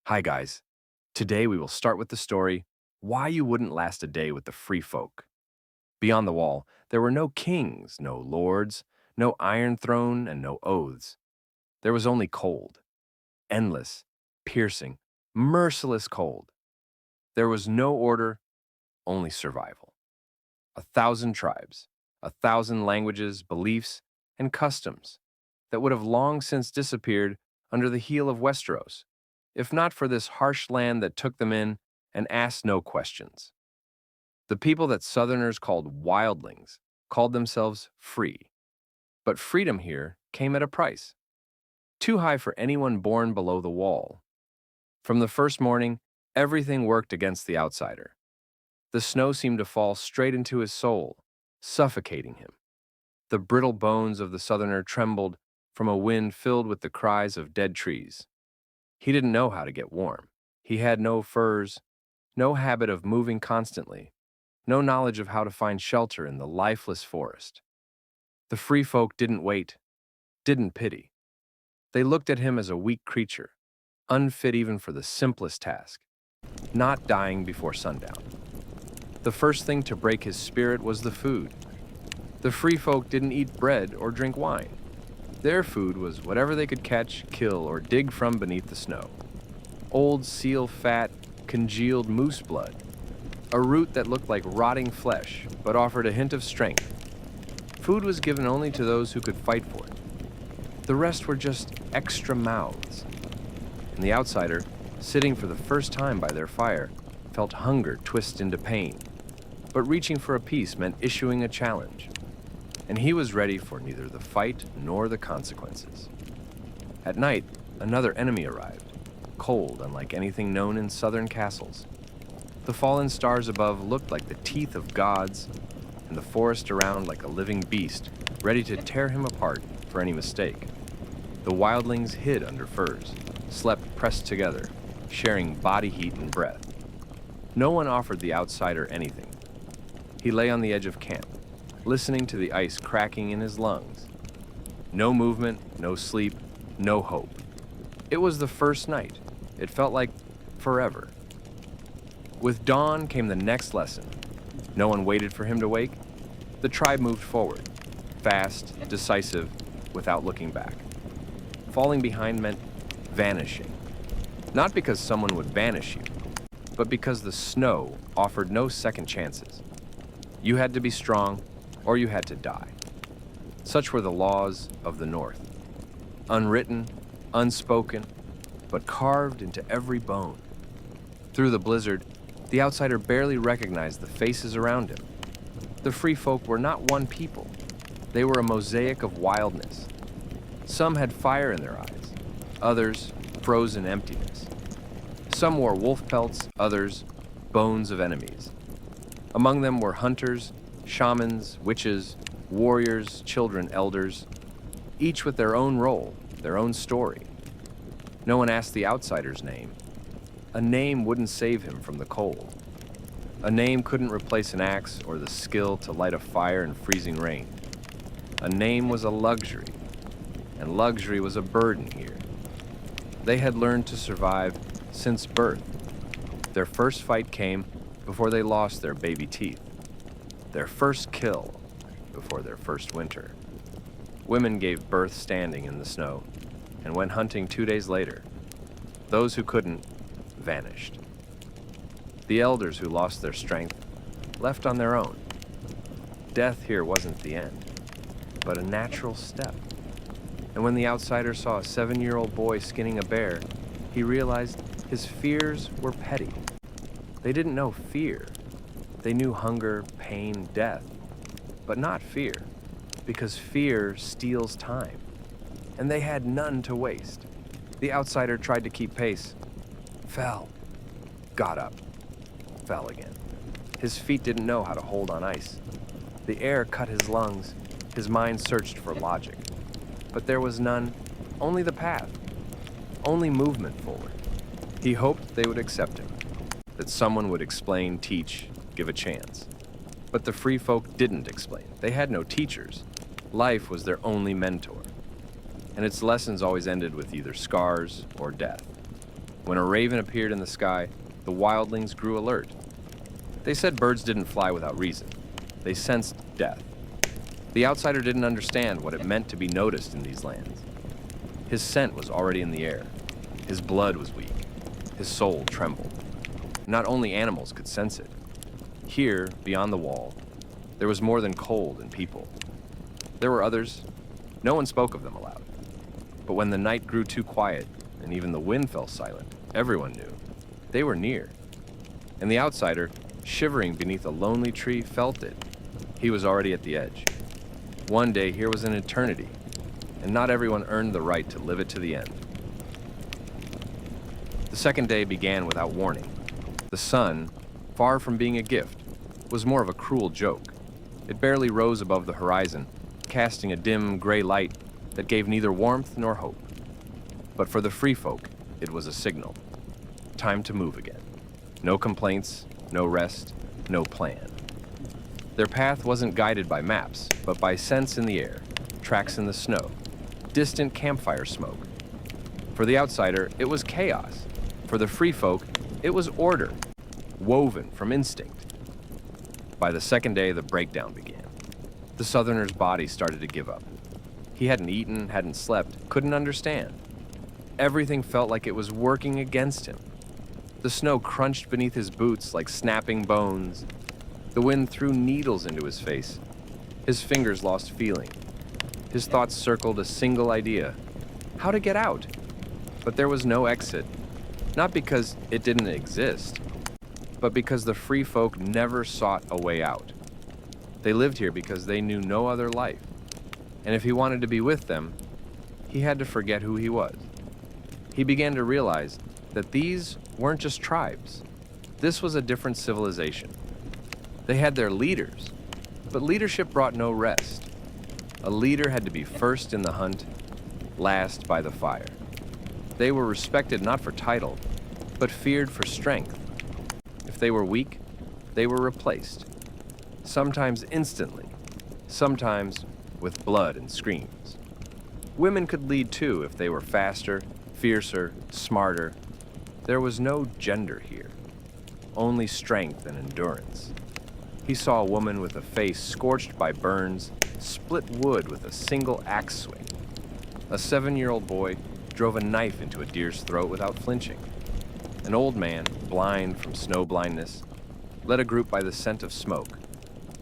Hi, guys. Today we will start with the story Why You Wouldn't Last a Day with the Free Folk. Beyond the wall, there were no kings, no lords, no iron throne, and no oaths. There was only cold, endless, piercing, merciless cold. There was no order, only survival. 1,000 tribes, 1,000 languages, beliefs, and customs that would have long since disappeared under the heel of Westeros, if not for this harsh land that took them in and asked no questions. The people that Southerners called wildlings called themselves free. But freedom here came at a price, too high for anyone born below the wall. From the first morning, everything worked against the outsider. The snow seemed to fall straight into his soul, suffocating him. The brittle bones of the Southerner trembled from a wind filled with the cries of dead trees. He didn't know how to get warm. He had no furs, no habit of moving constantly, no knowledge of how to find shelter in the lifeless forest. The free folk didn't wait, didn't pity. They looked at him as a weak creature, unfit even for the simplest task, not dying before sundown. The first thing to break his spirit was the food. The free folk didn't eat bread or drink wine. Their food was whatever they could catch, kill, or dig from beneath the snow. Old seal fat, congealed moose blood, a root that looked like rotting flesh but offered a hint of strength. Food was given only to those who could fight for it. The rest were just extra mouths. And the outsider, sitting for the first time by their fire, felt hunger twist into pain. But reaching for a piece meant issuing a challenge. And he was ready for neither the fight nor the consequences. At night, another enemy arrived, cold unlike anything known in southern castles. The fallen stars above looked like the teeth of gods, and the forest around like a living beast, ready to tear him apart for any mistake. The wildlings hid under furs, slept pressed together, sharing body heat and breath. No one offered the outsider anything. He lay on the edge of camp, listening to the ice cracking in his lungs. No movement, no sleep, no hope. It was the first night. It felt like forever. With dawn came the next lesson. No one waited for him to wake. The tribe moved forward, fast, decisive, without looking back. Falling behind meant vanishing. Not because someone would banish you, but because the snow offered no second chances. You had to be strong, or you had to die. Such were the laws of the North. Unwritten, unspoken, but carved into every bone. Through the blizzard, the outsider barely recognized the faces around him. The free folk were not one people. They were a mosaic of wildness. Some had fire in their eyes, others frozen emptiness. Some wore wolf pelts, others bones of enemies. Among them were hunters, shamans, witches, warriors, children, elders, each with their own role, their own story. No one asked the outsider's name. A name wouldn't save him from the cold. A name couldn't replace an axe or the skill to light a fire in freezing rain. A name was a luxury, and luxury was a burden here. They had learned to survive since birth. Their first fight came before they lost their baby teeth. Their first kill before their first winter. Women gave birth standing in the snow and went hunting 2 days later. Those who couldn't vanished. The elders who lost their strength left on their own. Death here wasn't the end, but a natural step. And when the outsider saw a 7-year-old boy skinning a bear, he realized his fears were petty. They didn't know fear. They knew hunger, pain, death, but not fear, because fear steals time, and they had none to waste. The outsider tried to keep pace, fell, got up, fell again. His feet didn't know how to hold on ice. The air cut his lungs. His mind searched for logic. But there was none, only the path, only movement forward. He hoped they would accept him, that someone would explain, teach, give a chance. But the free folk didn't explain. They had no teachers. Life was their only mentor, and its lessons always ended with either scars or death. When a raven appeared in the sky, the wildlings grew alert. They said birds didn't fly without reason. They sensed death. The outsider didn't understand what it meant to be noticed in these lands. His scent was already in the air. His blood was weak. His soul trembled. Not only animals could sense it. Here, beyond the wall, there was more than cold and people. There were others. No one spoke of them aloud. But when the night grew too quiet, and even the wind fell silent, everyone knew. They were near. And the outsider, shivering beneath a lonely tree, felt it. He was already at the edge. One day here was an eternity, and not everyone earned the right to live it to the end. The second day began without warning. The sun, far from being a gift, was more of a cruel joke. It barely rose above the horizon, casting a dim, gray light that gave neither warmth nor hope. But for the free folk, it was a signal. Time to move again. No complaints, no rest, no plan. Their path wasn't guided by maps, but by scents in the air, tracks in the snow, distant campfire smoke. For the outsider, it was chaos. For the free folk, it was order, woven from instinct. By the second day, the breakdown began. The southerner's body started to give up. He hadn't eaten, hadn't slept, couldn't understand. Everything felt like it was working against him. The snow crunched beneath his boots like snapping bones. The wind threw needles into his face. His fingers lost feeling. His thoughts circled a single idea: how to get out. But there was no exit, not because it didn't exist, but because the free folk never sought a way out. They lived here because they knew no other life. And if he wanted to be with them, he had to forget who he was. He began to realize that these weren't just tribes. This was a different civilization. They had their leaders, but leadership brought no rest. A leader had to be first in the hunt, last by the fire. They were respected not for title, but feared for strength. If they were weak, they were replaced. Sometimes instantly, sometimes with blood and screams. Women could lead too if they were faster, fiercer, smarter. There was no gender here, only strength and endurance. He saw a woman with a face scorched by burns, split wood with a single axe swing. A 7-year-old boy drove a knife into a deer's throat without flinching. An old man, blind from snow blindness, led a group by the scent of smoke,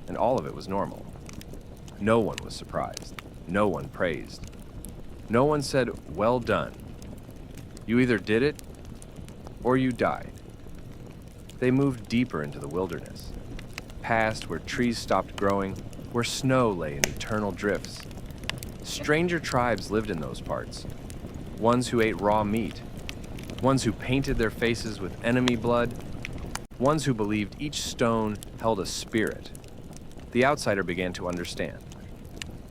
and all of it was normal. No one was surprised. No one praised. No one said, "Well done." You either did it, or you died. They moved deeper into the wilderness, past where trees stopped growing, where snow lay in eternal drifts. Stranger tribes lived in those parts, ones who ate raw meat, ones who painted their faces with enemy blood, ones who believed each stone held a spirit. The outsider began to understand.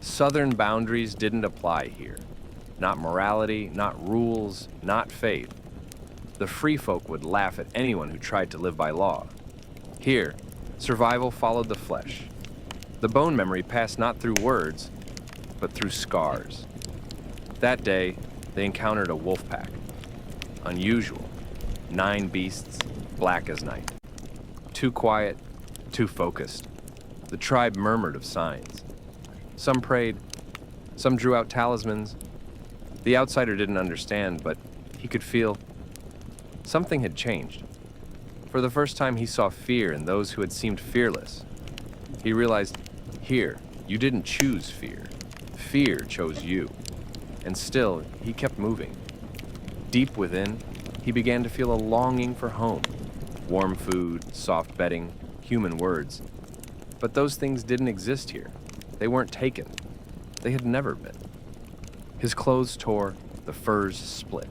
Southern boundaries didn't apply here. Not morality, not rules, not faith. The free folk would laugh at anyone who tried to live by law. Here, survival followed the flesh. The bone memory passed not through words, but through scars. That day, they encountered a wolf pack. Unusual. 9 beasts, black as night. Too quiet, too focused. The tribe murmured of signs. Some prayed, some drew out talismans. The outsider didn't understand, but he could feel something had changed. For the first time, he saw fear in those who had seemed fearless. He realized, here, you didn't choose fear. Fear chose you. And still, he kept moving. Deep within, he began to feel a longing for home. Warm food, soft bedding, human words. But those things didn't exist here. They weren't taken. They had never been. His clothes tore, the furs split.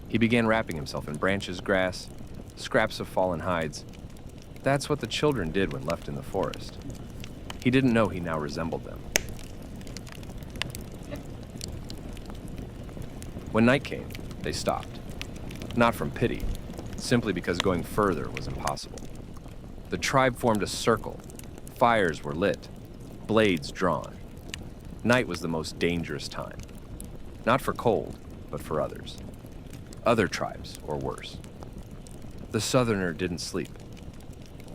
He began wrapping himself in branches, grass, scraps of fallen hides. That's what the children did when left in the forest. He didn't know he now resembled them. When night came, they stopped. Not from pity, simply because going further was impossible. The tribe formed a circle. Fires were lit, blades drawn. Night was the most dangerous time. Not for cold, but for others. other tribes, or worse. The Southerner didn't sleep.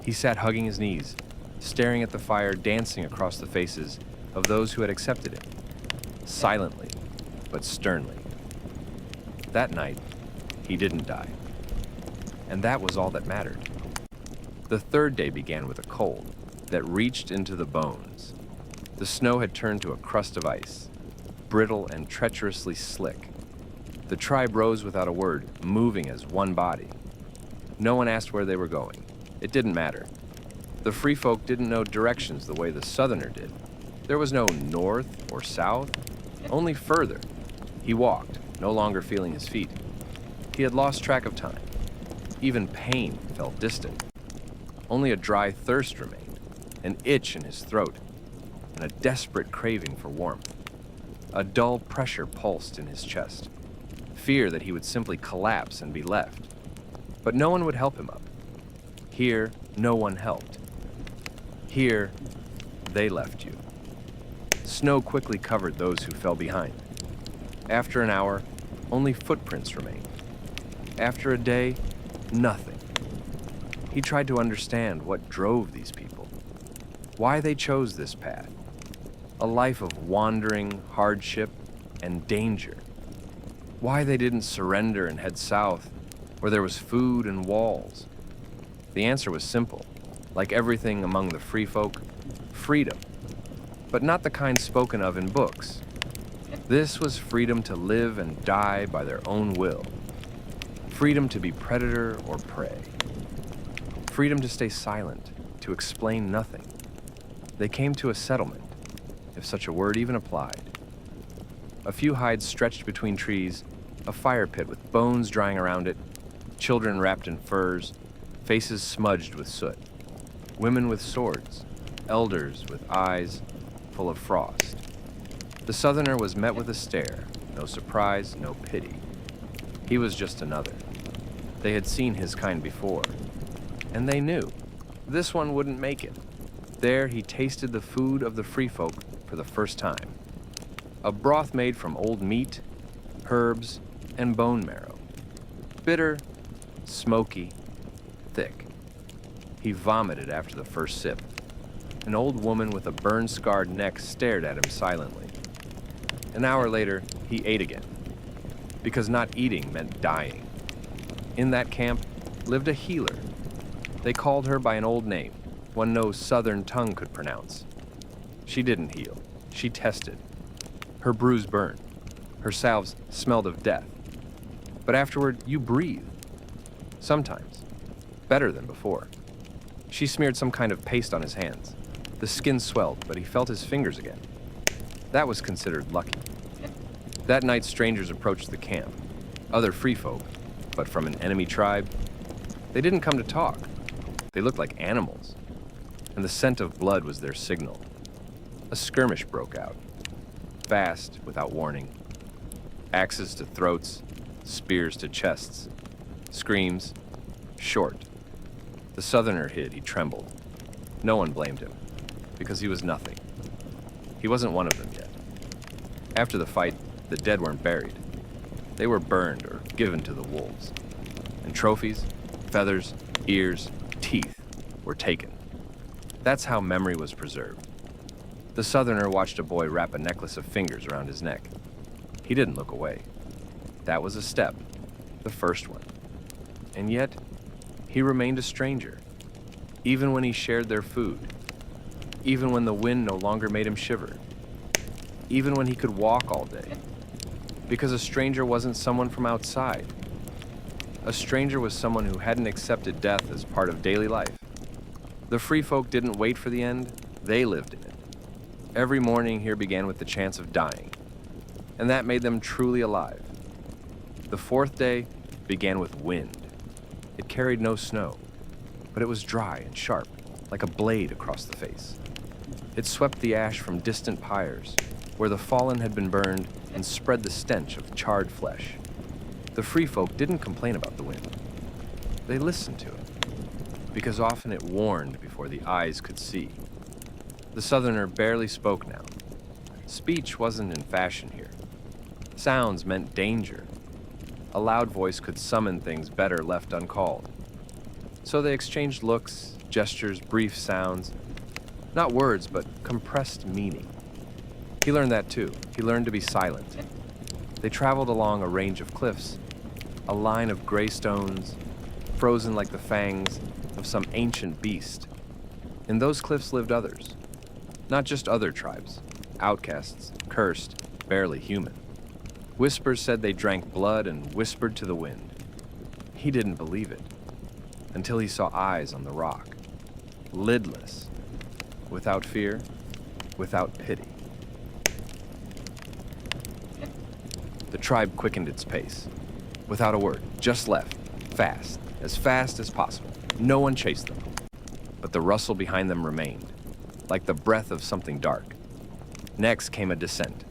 He sat hugging his knees, staring at the fire dancing across the faces of those who had accepted him, silently but sternly. That night, he didn't die. And that was all that mattered. The third day began with a cold that reached into the bones. The snow had turned to a crust of ice, brittle and treacherously slick. The tribe rose without a word, moving as one body. No one asked where they were going. It didn't matter. The free folk didn't know directions the way the Southerner did. There was no north or south, only further. He walked, no longer feeling his feet. He had lost track of time. Even pain felt distant. Only a dry thirst remained, an itch in his throat, and a desperate craving for warmth. A dull pressure pulsed in his chest, fear that he would simply collapse and be left. But no one would help him up. Here, no one helped. Here, they left you. Snow quickly covered those who fell behind. After an hour, only footprints remained. After a day, nothing. He tried to understand what drove these people, why they chose this path, a life of wandering, hardship, and danger. Why they didn't surrender and head south, where there was food and walls. The answer was simple. Like everything among the free folk, freedom, but not the kind spoken of in books. This was freedom to live and die by their own will. Freedom to be predator or prey. Freedom to stay silent, to explain nothing. They came to a settlement, if such a word even applied. A few hides stretched between trees, a fire pit with bones drying around it, children wrapped in furs, faces smudged with soot. Women with swords, elders with eyes full of frost. The Southerner was met with a stare, no surprise, no pity. He was just another. They had seen his kind before, and they knew this one wouldn't make it. There he tasted the food of the free folk for the first time. A broth made from old meat, herbs, and bone marrow. Bitter, smoky, thick. He vomited after the first sip. An old woman with a burn-scarred neck stared at him silently. An hour later, he ate again, because not eating meant dying. In that camp lived a healer. They called her by an old name, one no southern tongue could pronounce. She didn't heal. She tested. Her bruise burned. Her salves smelled of death. But afterward, you breathed. Sometimes. Better than before. She smeared some kind of paste on his hands. The skin swelled, but he felt his fingers again. That was considered lucky. That night, strangers approached the camp. Other free folk, but from an enemy tribe. They didn't come to talk. They looked like animals. And the scent of blood was their signal. A skirmish broke out. Fast, without warning. Axes to throats, spears to chests. Screams, short. The Southerner hid, he trembled. No one blamed him, because he was nothing. He wasn't one of them yet. After the fight, the dead weren't buried. They were burned or given to the wolves. And trophies, feathers, ears, teeth were taken. That's how memory was preserved. The Southerner watched a boy wrap a necklace of fingers around his neck. He didn't look away. That was a step, the first one. And yet, he remained a stranger, even when he shared their food, even when the wind no longer made him shiver, even when he could walk all day, because a stranger wasn't someone from outside. A stranger was someone who hadn't accepted death as part of daily life. The free folk didn't wait for the end, they lived in it. Every morning here began with the chance of dying, and that made them truly alive. The fourth day began with wind. It carried no snow, but it was dry and sharp, like a blade across the face. It swept the ash from distant pyres, where the fallen had been burned, and spread the stench of charred flesh. The free folk didn't complain about the wind. They listened to it, because often it warned before the eyes could see. The Southerner barely spoke now. Speech wasn't in fashion here. Sounds meant danger. A loud voice could summon things better left uncalled. So they exchanged looks, gestures, brief sounds. Not words, but compressed meaning. He learned that too. He learned to be silent. They traveled along a range of cliffs, a line of gray stones, frozen like the fangs of some ancient beast. In those cliffs lived others. Not just other tribes, outcasts, cursed, barely human. Whispers said they drank blood and whispered to the wind. He didn't believe it until he saw eyes on the rock, lidless, without fear, without pity. The tribe quickened its pace. Without a word, just left, fast as possible. No one chased them. But the rustle behind them remained, like the breath of something dark. Next came a descent,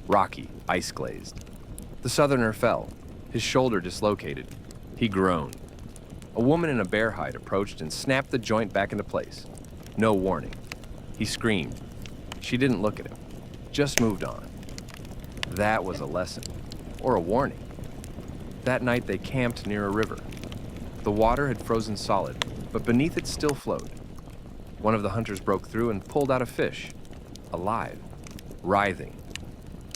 rocky, ice-glazed. The southerner fell, his shoulder dislocated. He groaned. A woman in a bear hide approached and snapped the joint back into place. No warning. He screamed. She didn't look at him, just moved on. That was a lesson, or a warning. That night they camped near a river. The water had frozen solid, but beneath it still flowed. One of the hunters broke through and pulled out a fish, alive, writhing,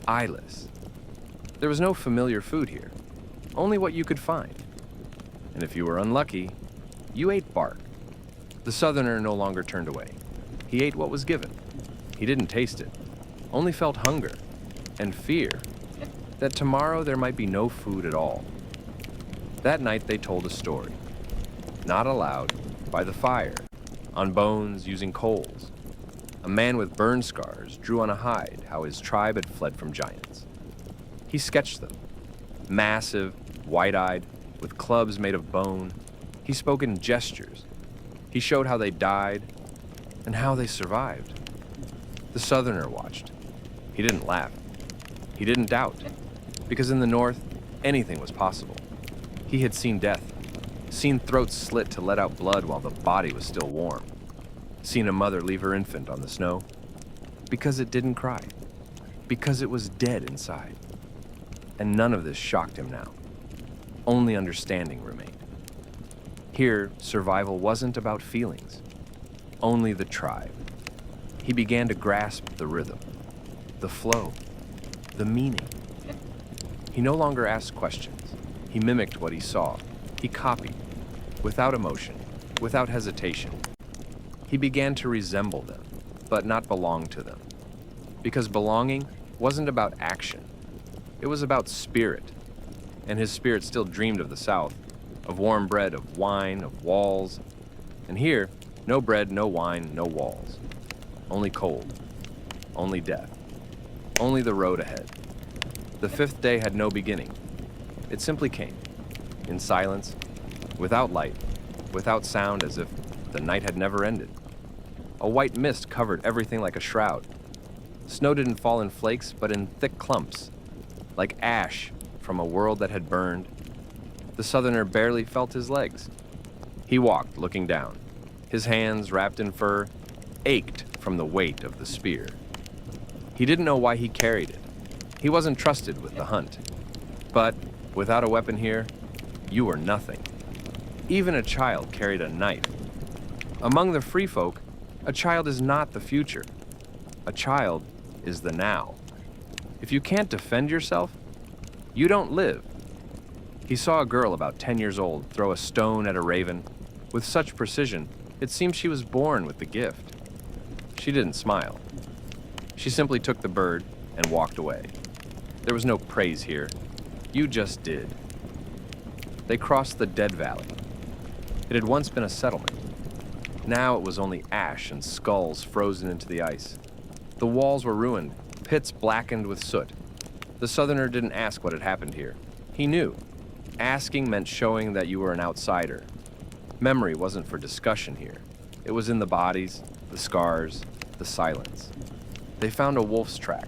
eyeless. There was no familiar food here, only what you could find. And if you were unlucky, you ate bark. The southerner no longer turned away. He ate what was given. He didn't taste it, only felt hunger and fear that tomorrow there might be no food at all. That night they told a story, not aloud, by the fire, on bones using coals. A man with burn scars drew on a hide how his tribe had fled from giants. He sketched them, massive, wide-eyed, with clubs made of bone. He spoke in gestures. He showed how they died and how they survived. The southerner watched. He didn't laugh. He didn't doubt, because in the north, anything was possible. He had seen death, seen throats slit to let out blood while the body was still warm, seen a mother leave her infant on the snow because it didn't cry, because it was dead inside. And none of this shocked him now. Only understanding remained. Here, survival wasn't about feelings, only the tribe. He began to grasp the rhythm, the flow, the meaning. He no longer asked questions. He mimicked what he saw. He copied, without emotion, without hesitation. He began to resemble them, but not belong to them. Because belonging wasn't about action. It was about spirit. And his spirit still dreamed of the South, of warm bread, of wine, of walls. And here, no bread, no wine, no walls. Only cold. Only death. Only the road ahead. The fifth day had no beginning. It simply came, in silence, without light, without sound, as if the night had never ended. A white mist covered everything like a shroud. Snow didn't fall in flakes, but in thick clumps, like ash from a world that had burned. The southerner barely felt his legs. He walked, looking down. His hands, wrapped in fur, ached from the weight of the spear. He didn't know why he carried it. He wasn't trusted with the hunt. But without a weapon here, you were nothing. Even a child carried a knife. Among the free folk, a child is not the future. A child is the now. If you can't defend yourself, you don't live. He saw a girl about 10 years old throw a stone at a raven. With such precision, it seemed she was born with the gift. She didn't smile. She simply took the bird and walked away. There was no praise here. You just did. They crossed the dead valley. It had once been a settlement. Now it was only ash and skulls frozen into the ice. The walls were ruined, pits blackened with soot. The southerner didn't ask what had happened here. He knew. Asking meant showing that you were an outsider. Memory wasn't for discussion here. It was in the bodies, the scars, the silence. They found a wolf's track.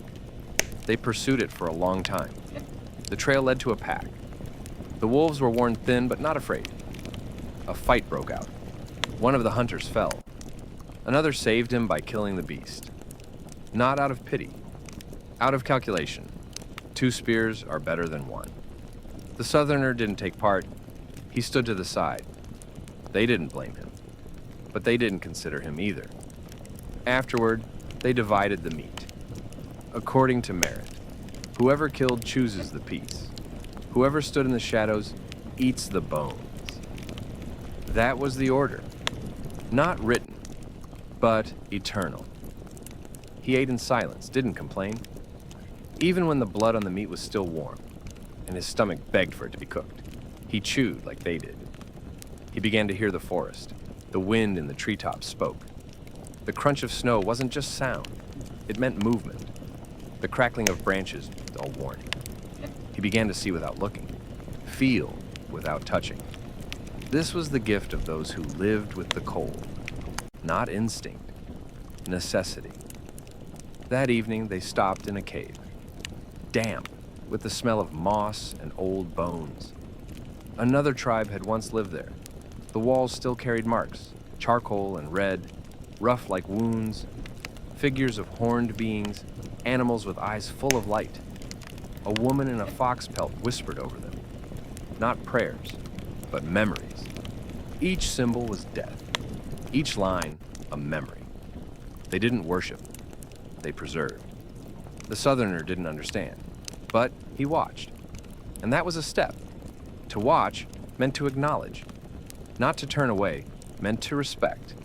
They pursued it for a long time. The trail led to a pack. The wolves were worn thin but not afraid. A fight broke out. One of the hunters fell. Another saved him by killing the beast. Not out of pity, out of calculation. 2 spears are better than 1. The Southerner didn't take part. He stood to the side. They didn't blame him, but they didn't consider him either. Afterward, they divided the meat. According to merit, whoever killed chooses the piece. Whoever stood in the shadows eats the bones. That was the order. Not written, but eternal. He ate in silence, didn't complain, even when the blood on the meat was still warm, and his stomach begged for it to be cooked. He chewed like they did. He began to hear the forest. The wind in the treetops spoke. The crunch of snow wasn't just sound, it meant movement. The crackling of branches, a warning. He began to see without looking, feel without touching. This was the gift of those who lived with the cold. Not instinct, necessity. That evening, they stopped in a cave. Damp, with the smell of moss and old bones. Another tribe had once lived there. The walls still carried marks, charcoal and red, rough like wounds, figures of horned beings, animals with eyes full of light. A woman in a fox pelt whispered over them. Not prayers, but memories. Each symbol was death. Each line, a memory. They didn't worship. They preserved. The Southerner didn't understand, but he watched. And that was a step. To watch meant to acknowledge. Not to turn away meant to respect.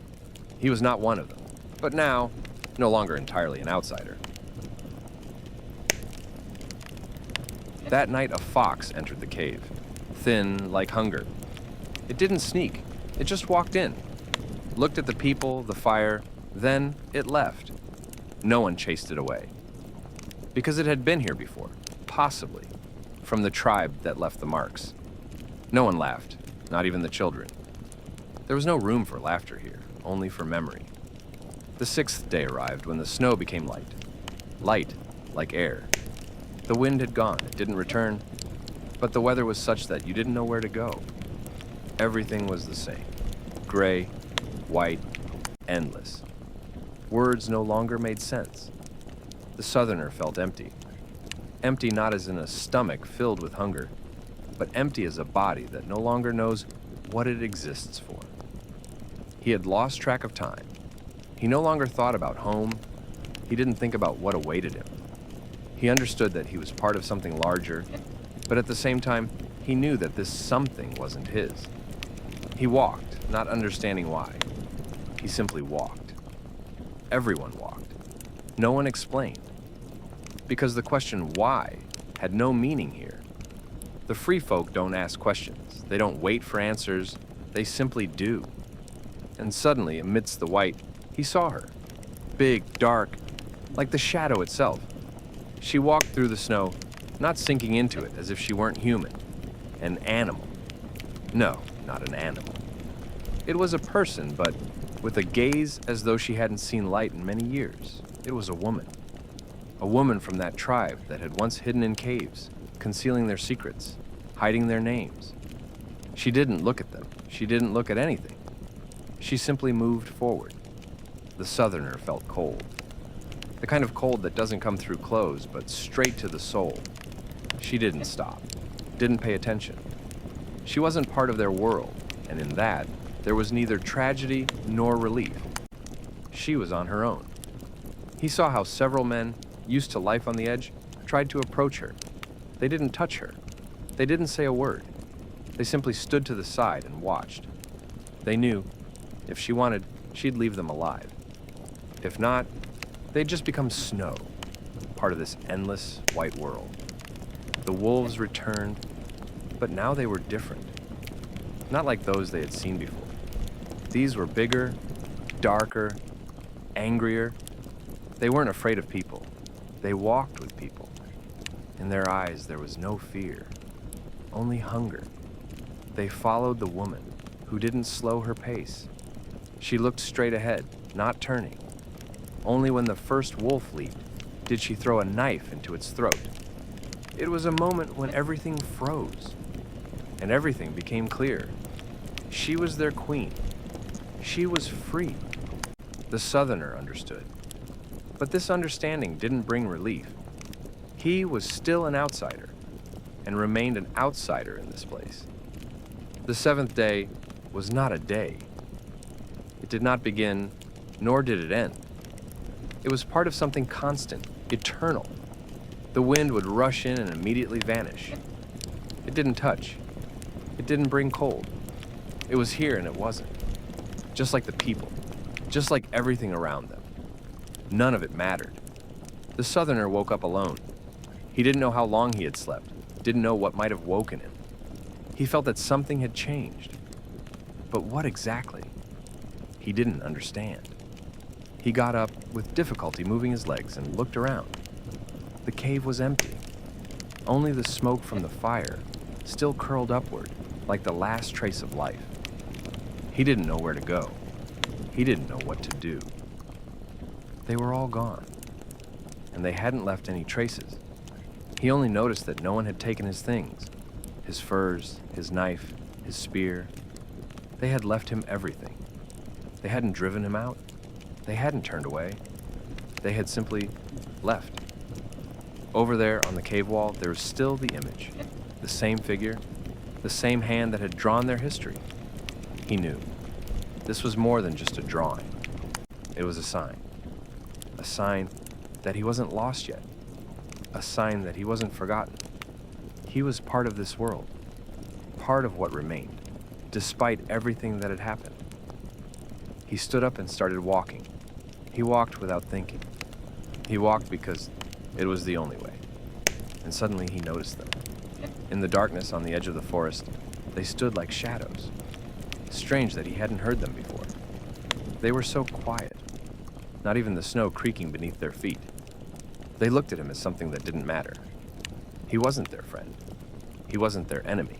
He was not one of them, but now, no longer entirely an outsider. That night, a fox entered the cave, thin like hunger. It didn't sneak. It just walked in, looked at the people, the fire, then it left. No one chased it away. Because it had been here before, possibly, from the tribe that left the marks. No one laughed, not even the children. There was no room for laughter here, only for memory. The sixth day arrived when the snow became light. Light, like air. The wind had gone, it didn't return, but the weather was such that you didn't know where to go. Everything was the same. Gray, white, endless. Words no longer made sense. The Southerner felt empty. Empty not as in a stomach filled with hunger, but empty as a body that no longer knows what it exists for. He had lost track of time. He no longer thought about home. He didn't think about what awaited him. He understood that he was part of something larger, but at the same time, he knew that this something wasn't his. He walked, not understanding why. He simply walked. Everyone walked. No one explained. Because the question why had no meaning here. The free folk don't ask questions. They don't wait for answers. They simply do. And suddenly, amidst the white, he saw her. Big, dark, like the shadow itself. She walked through the snow, not sinking into it as if she weren't human. An animal. No, not an animal. It was a person, but with a gaze as though she hadn't seen light in many years. It was a woman. A woman from that tribe that had once hidden in caves, concealing their secrets, hiding their names. She didn't look at them. She didn't look at anything. She simply moved forward. The Southerner felt cold. The kind of cold that doesn't come through clothes, but straight to the soul. She didn't stop, didn't pay attention. She wasn't part of their world, and in that, there was neither tragedy nor relief. She was on her own. He saw how several men, used to life on the edge, tried to approach her. They didn't touch her. They didn't say a word. They simply stood to the side and watched. They knew, if she wanted, she'd leave them alive. If not, they'd just become snow, part of this endless white world. The wolves returned, but now they were different. Not like those they had seen before. These were bigger, darker, angrier. They weren't afraid of people. They walked with people. In their eyes, there was no fear, only hunger. They followed the woman, who didn't slow her pace. She looked straight ahead, not turning. Only when the first wolf leaped did she throw a knife into its throat. It was a moment when everything froze, and everything became clear. She was their queen. She was free. The Southerner understood. But this understanding didn't bring relief. He was still an outsider. and remained an outsider in this place. The seventh day was not a day. It did not begin, nor did it end. It was part of something constant, eternal. The wind would rush in and immediately vanish. It didn't touch. It didn't bring cold. It was here and it wasn't. Just like the people, just like everything around them. None of it mattered. The southerner woke up alone. He didn't know how long he had slept, didn't know what might have woken him. He felt that something had changed. But what exactly? He didn't understand. He got up with difficulty moving his legs and looked around. The cave was empty. Only the smoke from the fire still curled upward like the last trace of life. He didn't know where to go. He didn't know what to do. They were all gone, and they hadn't left any traces. He only noticed that no one had taken his things, his furs, his knife, his spear. They had left him everything. They hadn't driven him out. They hadn't turned away. They had simply left. Over there on the cave wall, there was still the image, the same figure, the same hand that had drawn their history. He knew. This was more than just a drawing. It was a sign that he wasn't lost yet, a sign that he wasn't forgotten. He was part of this world, part of what remained, despite everything that had happened. He stood up and started walking. He walked without thinking. He walked because it was the only way. And suddenly he noticed them. In the darkness on the edge of the forest, they stood like shadows. Strange that he hadn't heard them before. They were so quiet, not even the snow creaking beneath their feet. They looked at him as something that didn't matter. He wasn't their friend. He wasn't their enemy.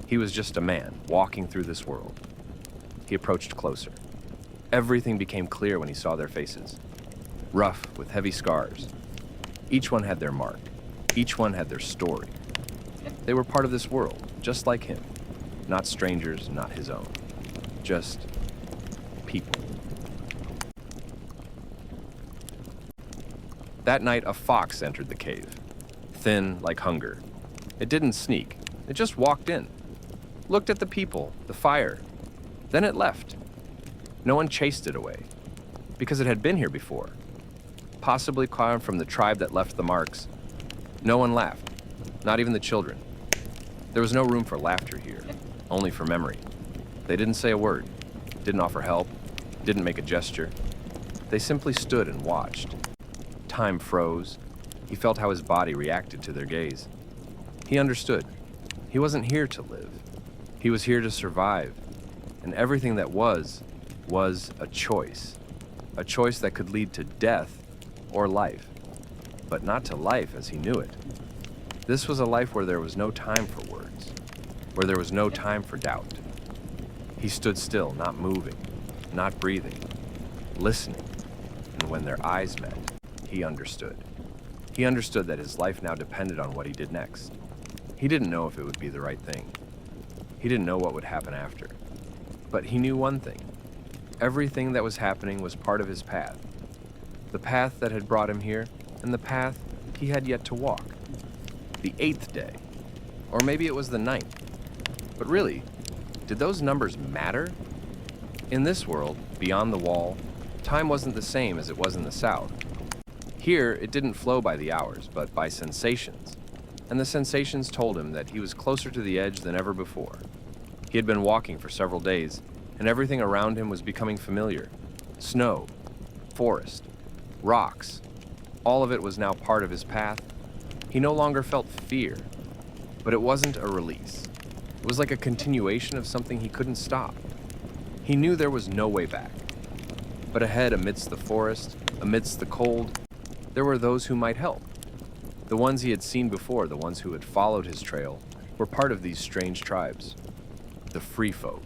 He was just a man walking through this world. He approached closer. Everything became clear when he saw their faces. Rough, with heavy scars. Each one had their mark. Each one had their story. They were part of this world, just like him. Not strangers, not his own. Just people. That night, a fox entered the cave, thin like hunger. It didn't sneak. It just walked in, looked at the people, the fire. Then it left. No one chased it away, because it had been here before. Possibly come from the tribe that left the marks. No one laughed, not even the children. There was no room for laughter here, only for memory. They didn't say a word, didn't offer help, didn't make a gesture. They simply stood and watched. Time froze. He felt how his body reacted to their gaze. He understood. He wasn't here to live. He was here to survive. And everything that was a choice. A choice that could lead to death or life. But not to life as he knew it. This was a life where there was no time for words, where there was no time for doubt. He stood still, not moving, not breathing, listening. And when their eyes met, he understood. He understood that his life now depended on what he did next. He didn't know if it would be the right thing. He didn't know what would happen after. But he knew one thing. Everything that was happening was part of his path. The path that had brought him here, and the path he had yet to walk. The 8th day. Or maybe it was the 9th. But really, did those numbers matter? In this world, beyond the wall, time wasn't the same as it was in the South. Here, it didn't flow by the hours, but by sensations. And the sensations told him that he was closer to the edge than ever before. He had been walking for several days, and everything around him was becoming familiar. Snow, forest, rocks. All of it was now part of his path. He no longer felt fear, but it wasn't a release. It was like a continuation of something he couldn't stop. He knew there was no way back. But ahead, amidst the forest, amidst the cold, there were those who might help. The ones he had seen before, the ones who had followed his trail, were part of these strange tribes. The free folk.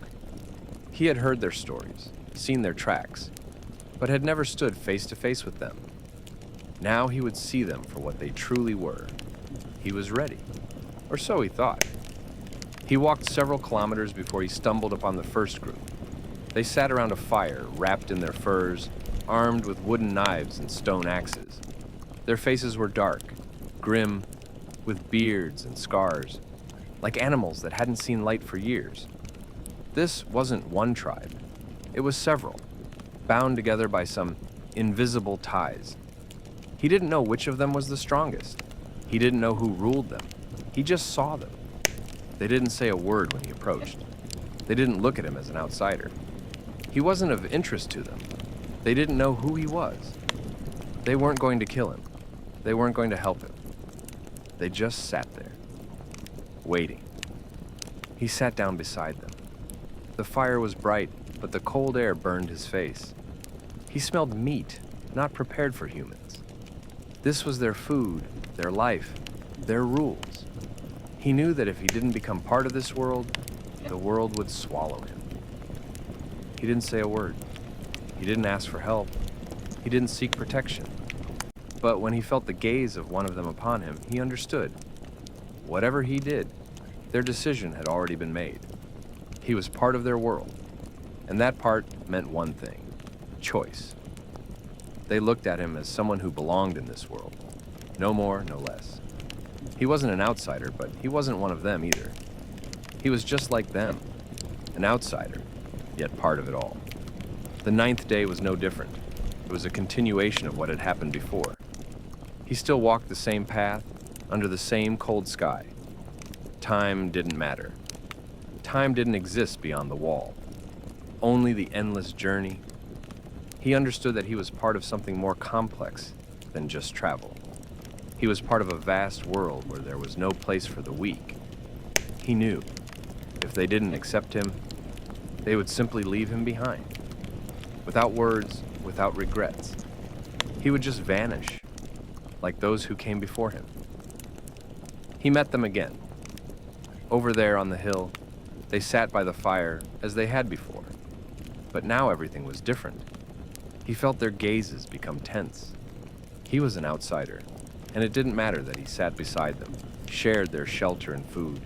He had heard their stories, seen their tracks, but had never stood face to face with them. Now he would see them for what they truly were. He was ready, or so he thought. He walked several kilometers before he stumbled upon the first group. They sat around a fire, wrapped in their furs, armed with wooden knives and stone axes. Their faces were dark, grim, with beards and scars, like animals that hadn't seen light for years. This wasn't one tribe. It was several, bound together by some invisible ties. He didn't know which of them was the strongest. He didn't know who ruled them. He just saw them. They didn't say a word when he approached. They didn't look at him as an outsider. He wasn't of interest to them. They didn't know who he was. They weren't going to kill him. They weren't going to help him. They just sat there, waiting. He sat down beside them. The fire was bright, but the cold air burned his face. He smelled meat, not prepared for humans. This was their food, their life, their rules. He knew that if he didn't become part of this world, the world would swallow him. He didn't say a word. He didn't ask for help. He didn't seek protection. But when he felt the gaze of one of them upon him, he understood. Whatever he did, their decision had already been made. He was part of their world, and that part meant one thing: choice. They looked at him as someone who belonged in this world. No more, no less. He wasn't an outsider, but he wasn't one of them either. He was just like them, an outsider, yet part of it all. The 9th day was no different. It was a continuation of what had happened before. He still walked the same path, under the same cold sky. Time didn't matter. Time didn't exist beyond the wall. Only the endless journey. He understood that he was part of something more complex than just travel. He was part of a vast world where there was no place for the weak. He knew, if they didn't accept him, they would simply leave him behind. Without words, without regrets. He would just vanish, like those who came before him. He met them again. Over there on the hill, they sat by the fire as they had before. But now everything was different. He felt their gazes become tense. He was an outsider, and it didn't matter that he sat beside them, shared their shelter and food.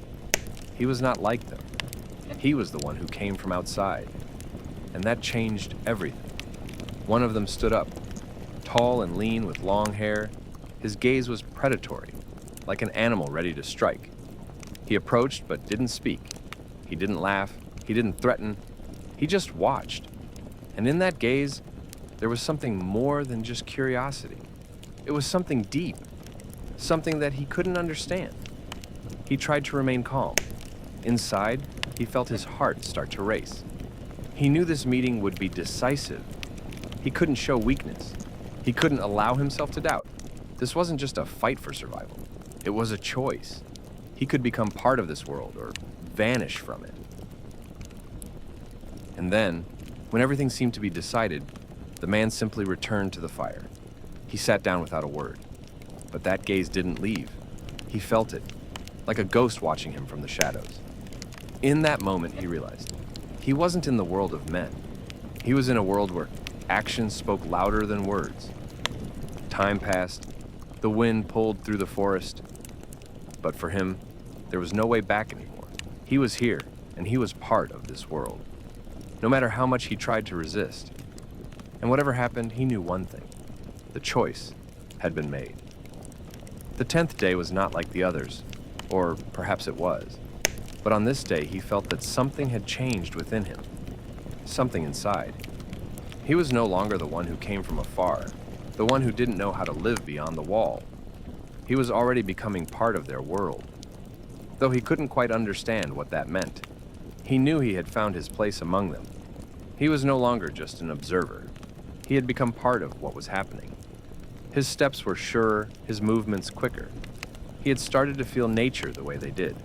He was not like them. He was the one who came from outside, and that changed everything. One of them stood up, tall and lean with long hair. His gaze was predatory, like an animal ready to strike. He approached but didn't speak. He didn't laugh. He didn't threaten. He just watched. And in that gaze, there was something more than just curiosity. It was something deep, something that he couldn't understand. He tried to remain calm. Inside, he felt his heart start to race. He knew this meeting would be decisive. He couldn't show weakness. He couldn't allow himself to doubt. This wasn't just a fight for survival. It was a choice. He could become part of this world or vanish from it. And then, when everything seemed to be decided, the man simply returned to the fire. He sat down without a word. But that gaze didn't leave. He felt it, like a ghost watching him from the shadows. In that moment, he realized he wasn't in the world of men. He was in a world where actions spoke louder than words. Time passed. The wind pulled through the forest. But for him, there was no way back anymore. He was here, and he was part of this world. No matter how much he tried to resist. And whatever happened, he knew one thing. The choice had been made. The 10th day was not like the others, or perhaps it was. But on this day, he felt that something had changed within him. Something inside. He was no longer the one who came from afar, the one who didn't know how to live beyond the wall. He was already becoming part of their world. Though he couldn't quite understand what that meant, he knew he had found his place among them. He was no longer just an observer. He had become part of what was happening. His steps were surer, his movements quicker. He had started to feel nature the way they did.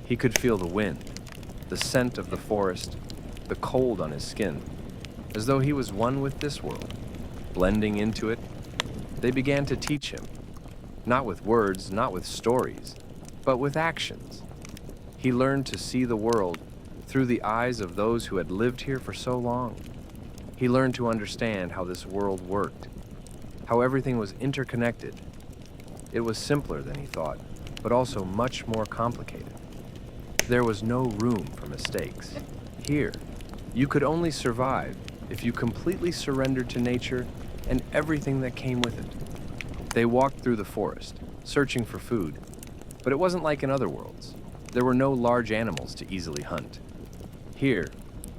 He could feel the wind, the scent of the forest, the cold on his skin, as though he was one with this world. Blending into it, they began to teach him, not with words, not with stories, but with actions. He learned to see the world through the eyes of those who had lived here for so long. He learned to understand how this world worked, how everything was interconnected. It was simpler than he thought, but also much more complicated. There was no room for mistakes. Here, you could only survive if you completely surrendered to nature and everything that came with it. They walked through the forest, searching for food. But it wasn't like in other worlds. There were no large animals to easily hunt. Here,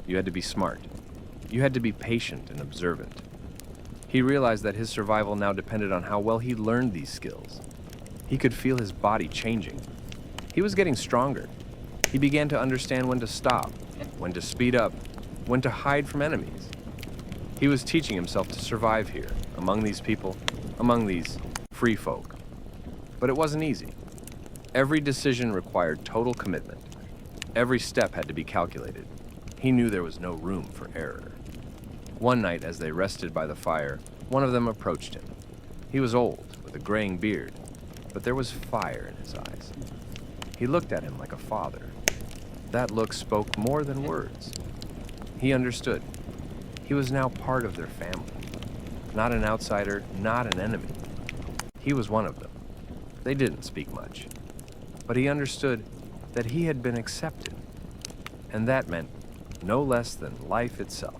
you had to be smart. You had to be patient and observant. He realized that his survival now depended on how well he learned these skills. He could feel his body changing. He was getting stronger. He began to understand when to stop, when to speed up, when to hide from enemies. He was teaching himself to survive here, among these people, among these free folk. But it wasn't easy. Every decision required total commitment. Every step had to be calculated. He knew there was no room for error. One night, as they rested by the fire, one of them approached him. He was old, with a graying beard, but there was fire in his eyes. He looked at him like a father. That look spoke more than words. He understood. He was now part of their family. Not an outsider, not an enemy. He was one of them. They didn't speak much, but he understood that he had been accepted, and that meant no less than life itself.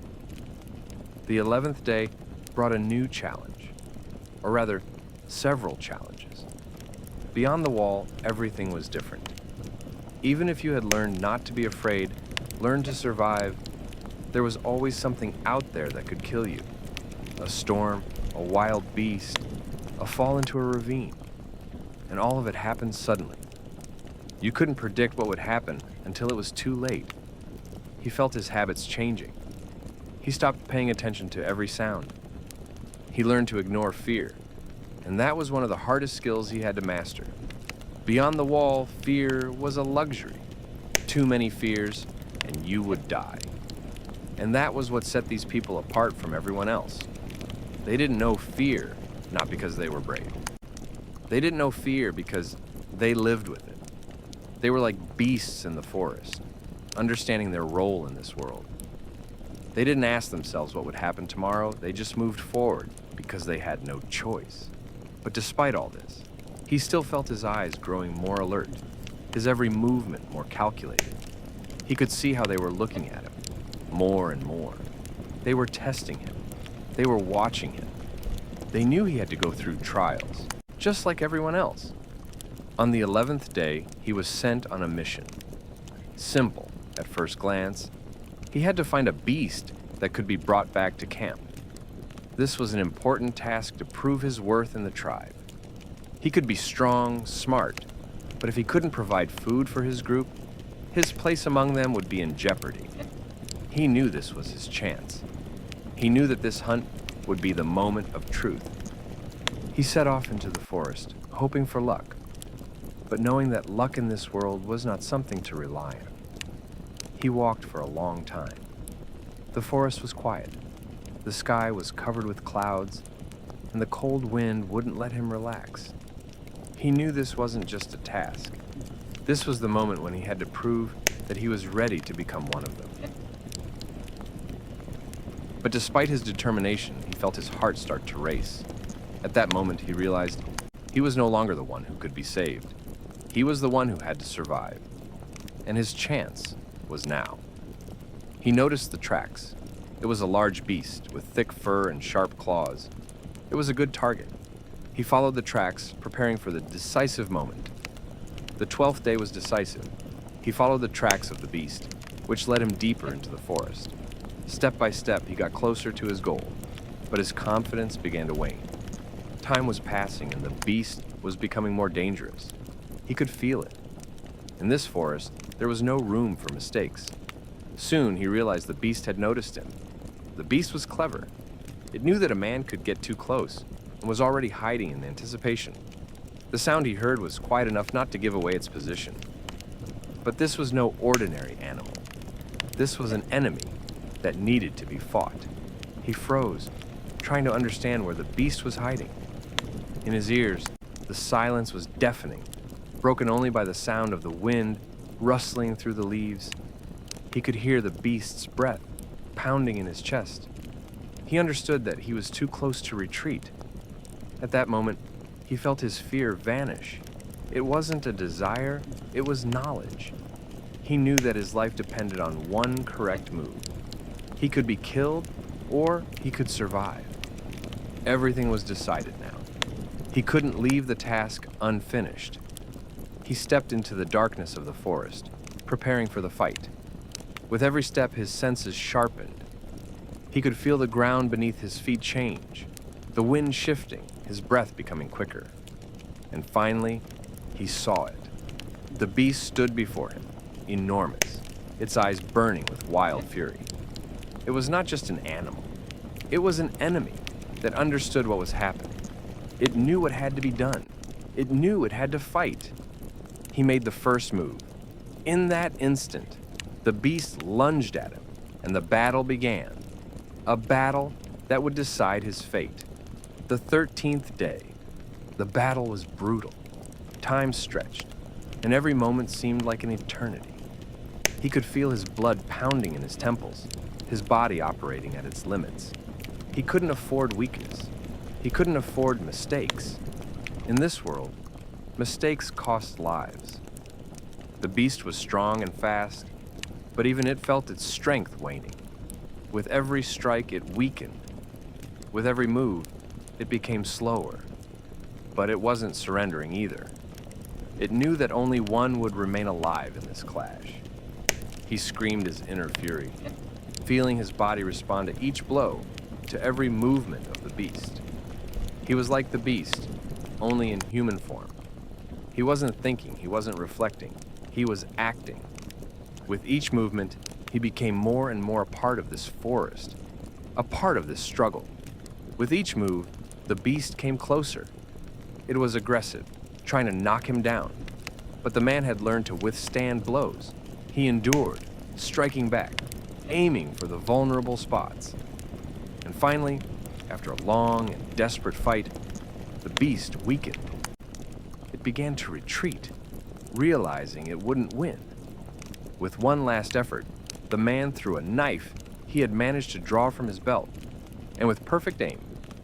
The 11th day brought a new challenge, or rather, several challenges. Beyond the wall, everything was different. Even if you had learned not to be afraid, learned to survive, there was always something out there that could kill you. A storm, a wild beast, a fall into a ravine. And all of it happened suddenly. You couldn't predict what would happen until it was too late. He felt his habits changing. He stopped paying attention to every sound. He learned to ignore fear, and that was one of the hardest skills he had to master. Beyond the wall, fear was a luxury. Too many fears, and you would die. And that was what set these people apart from everyone else. They didn't know fear, not because they were brave. They didn't know fear because they lived with it. They were like beasts in the forest, understanding their role in this world. They didn't ask themselves what would happen tomorrow, they just moved forward because they had no choice. But despite all this, he still felt his eyes growing more alert, his every movement more calculated. He could see how they were looking at him, more and more. They were testing him. They were watching him. They knew he had to go through trials, just like everyone else. On the 11th day, he was sent on a mission. Simple at first glance. He had to find a beast that could be brought back to camp. This was an important task to prove his worth in the tribe. He could be strong, smart, but if he couldn't provide food for his group, his place among them would be in jeopardy. He knew this was his chance. He knew that this hunt would be the moment of truth. He set off into the forest, hoping for luck, but knowing that luck in this world was not something to rely on. He walked for a long time. The forest was quiet. The sky was covered with clouds, and the cold wind wouldn't let him relax. He knew this wasn't just a task. This was the moment when he had to prove that he was ready to become one of them. But despite his determination, he felt his heart start to race. At that moment, he realized he was no longer the one who could be saved. He was the one who had to survive. And his chance was now. He noticed the tracks. It was a large beast with thick fur and sharp claws. It was a good target. He followed the tracks, preparing for the decisive moment. The 12th day was decisive. He followed the tracks of the beast, which led him deeper into the forest. Step by step, he got closer to his goal, but his confidence began to wane. Time was passing, and the beast was becoming more dangerous. He could feel it. In this forest, there was no room for mistakes. Soon, he realized the beast had noticed him. The beast was clever. It knew that a man could get too close and was already hiding in anticipation. The sound he heard was quiet enough not to give away its position. But this was no ordinary animal. This was an enemy that needed to be fought. He froze, trying to understand where the beast was hiding. In his ears, the silence was deafening, broken only by the sound of the wind rustling through the leaves. He could hear the beast's breath pounding in his chest. He understood that he was too close to retreat. At that moment, he felt his fear vanish. It wasn't a desire, it was knowledge. He knew that his life depended on one correct move. He could be killed, or he could survive. Everything was decided now. He couldn't leave the task unfinished. He stepped into the darkness of the forest, preparing for the fight. With every step, his senses sharpened. He could feel the ground beneath his feet change, the wind shifting, his breath becoming quicker. And finally, he saw it. The beast stood before him, enormous, its eyes burning with wild fury. It was not just an animal. It was an enemy that understood what was happening. It knew what had to be done. It knew it had to fight. He made the first move. In that instant, the beast lunged at him, and the battle began. A battle that would decide his fate. The 13th day. The battle was brutal. Time stretched, and every moment seemed like an eternity. He could feel his blood pounding in his temples, his body operating at its limits. He couldn't afford weakness. He couldn't afford mistakes. In this world, mistakes cost lives. The beast was strong and fast, but even it felt its strength waning. With every strike, it weakened. With every move, it became slower. But it wasn't surrendering either. It knew that only one would remain alive in this clash. He screamed his inner fury, feeling his body respond to each blow, to every movement of the beast. He was like the beast, only in human form. He wasn't thinking, he wasn't reflecting, he was acting. With each movement, he became more and more a part of this forest, a part of this struggle. With each move, the beast came closer. It was aggressive, trying to knock him down. But the man had learned to withstand blows. He endured, striking back, aiming for the vulnerable spots. And finally, after a long and desperate fight, the beast weakened. It began to retreat, realizing it wouldn't win. With one last effort, the man threw a knife he had managed to draw from his belt, and with perfect aim,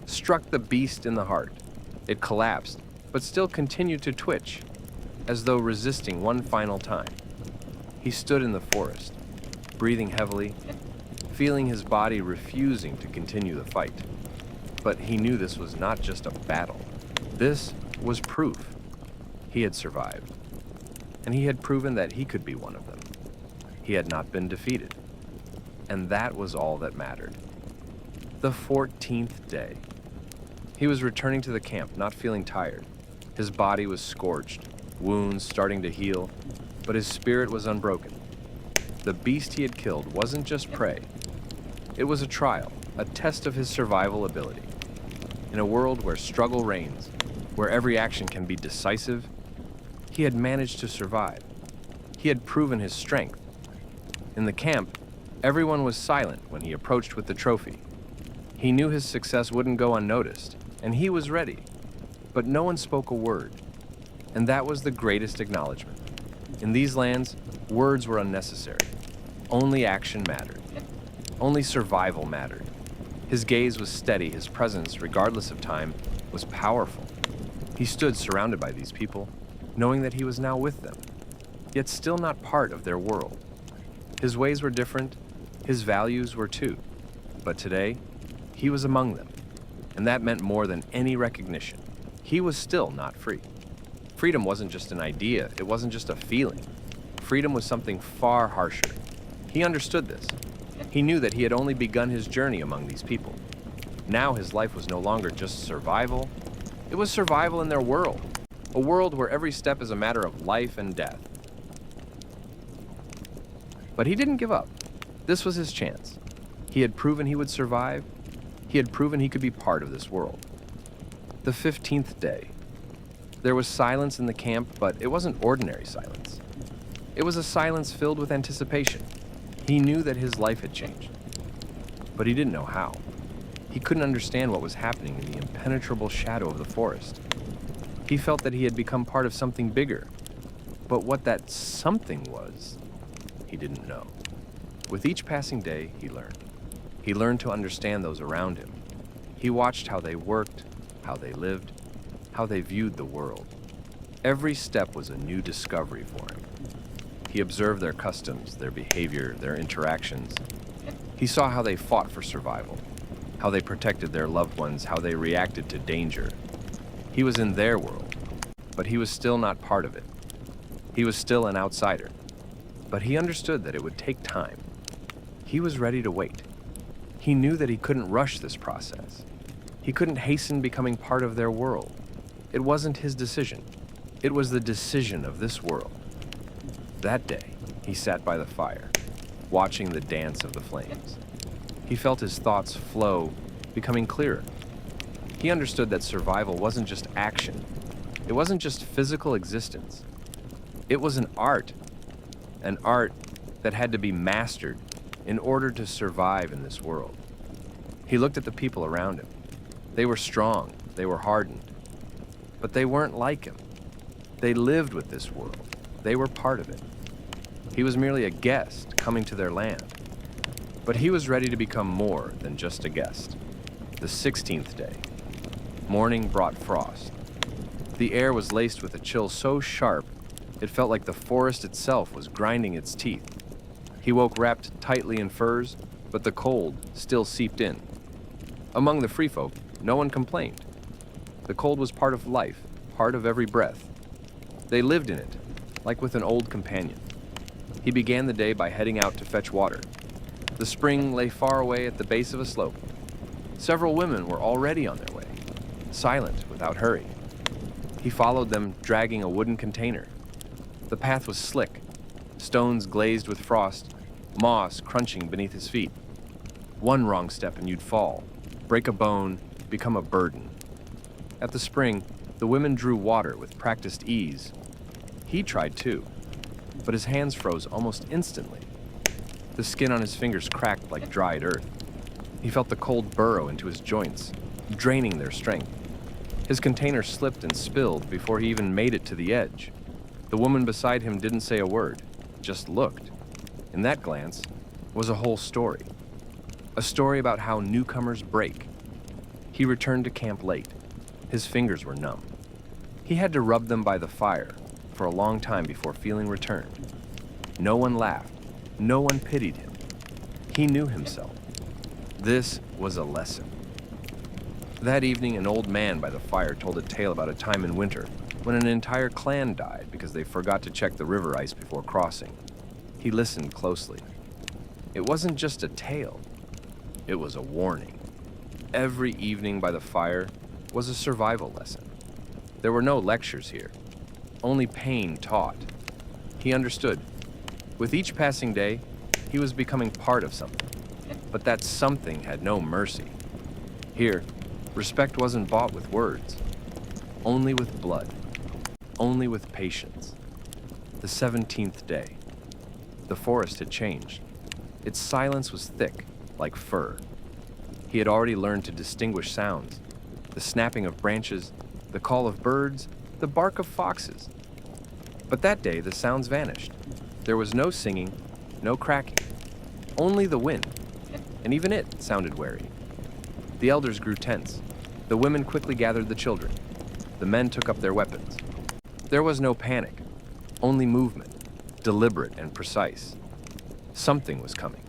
struck the beast in the heart. It collapsed, but still continued to twitch, as though resisting one final time. He stood in the forest, breathing heavily, feeling his body refusing to continue the fight. But he knew this was not just a battle. This was proof. He had survived, and he had proven that he could be one of them. He had not been defeated, and that was all that mattered. The 14th day. He was returning to the camp, not feeling tired. His body was scorched, wounds starting to heal, but his spirit was unbroken. The beast he had killed wasn't just prey. It was a trial, a test of his survival ability. In a world where struggle reigns, where every action can be decisive, he had managed to survive. He had proven his strength. In the camp, everyone was silent when he approached with the trophy. He knew his success wouldn't go unnoticed, and he was ready. But no one spoke a word, and that was the greatest acknowledgement. In these lands, words were unnecessary. Only action mattered. Only survival mattered. His gaze was steady, his presence, regardless of time, was powerful. He stood surrounded by these people, knowing that he was now with them, yet still not part of their world. His ways were different, his values were too, but today, he was among them, and that meant more than any recognition. He was still not free. Freedom wasn't just an idea, it wasn't just a feeling. Freedom was something far harsher. He understood this. He knew that he had only begun his journey among these people. Now his life was no longer just survival. It was survival in their world, a world where every step is a matter of life and death. But he didn't give up. This was his chance. He had proven he would survive. He had proven he could be part of this world. The 15th day. There was silence in the camp, but it wasn't ordinary silence. It was a silence filled with anticipation. He knew that his life had changed, but he didn't know how. He couldn't understand what was happening in the impenetrable shadow of the forest. He felt that he had become part of something bigger, but what that something was, he didn't know. With each passing day, he learned. He learned to understand those around him. He watched how they worked, how they lived, how they viewed the world. Every step was a new discovery for him. He observed their customs, their behavior, their interactions. He saw how they fought for survival, how they protected their loved ones, how they reacted to danger. He was in their world, but he was still not part of it. He was still an outsider, but he understood that it would take time. He was ready to wait. He knew that he couldn't rush this process. He couldn't hasten becoming part of their world. It wasn't his decision. It was the decision of this world. That day, he sat by the fire, watching the dance of the flames. He felt his thoughts flow, becoming clearer. He understood that survival wasn't just action. It wasn't just physical existence. It was an art that had to be mastered in order to survive in this world. He looked at the people around him. They were strong, they were hardened, but they weren't like him. They lived with this world. They were part of it. He was merely a guest coming to their land. But he was ready to become more than just a guest. The 16th day. Morning brought frost. The air was laced with a chill so sharp, it felt like the forest itself was grinding its teeth. He woke wrapped tightly in furs, but the cold still seeped in. Among the free folk, no one complained. The cold was part of life, part of every breath. They lived in it, like with an old companion. He began the day by heading out to fetch water. The spring lay far away at the base of a slope. Several women were already on their way, silent, without hurry. He followed them, dragging a wooden container. The path was slick, stones glazed with frost, moss crunching beneath his feet. One wrong step and you'd fall, break a bone, become a burden. At the spring, the women drew water with practiced ease. He tried too, but his hands froze almost instantly. The skin on his fingers cracked like dried earth. He felt the cold burrow into his joints, draining their strength. His container slipped and spilled before he even made it to the edge. The woman beside him didn't say a word, just looked. In that glance was a whole story. A story about how newcomers break. He returned to camp late. His fingers were numb. He had to rub them by the fire for a long time before feeling returned. No one laughed. No one pitied him. He knew himself. This was a lesson. That evening, an old man by the fire told a tale about a time in winter when an entire clan died because they forgot to check the river ice before crossing. He listened closely. It wasn't just a tale. It was a warning. Every evening by the fire was a survival lesson. There were no lectures here, only pain taught. He understood. With each passing day, he was becoming part of something, but that something had no mercy. Here, respect wasn't bought with words, only with blood, only with patience. The 17th day. The forest had changed. Its silence was thick, like fur. He had already learned to distinguish sounds, the snapping of branches, the call of birds, the bark of foxes. But that day, the sounds vanished. There was no singing, no cracking, only the wind, and even it sounded wary. The elders grew tense. The women quickly gathered the children. The men took up their weapons. There was no panic, only movement, deliberate and precise. Something was coming.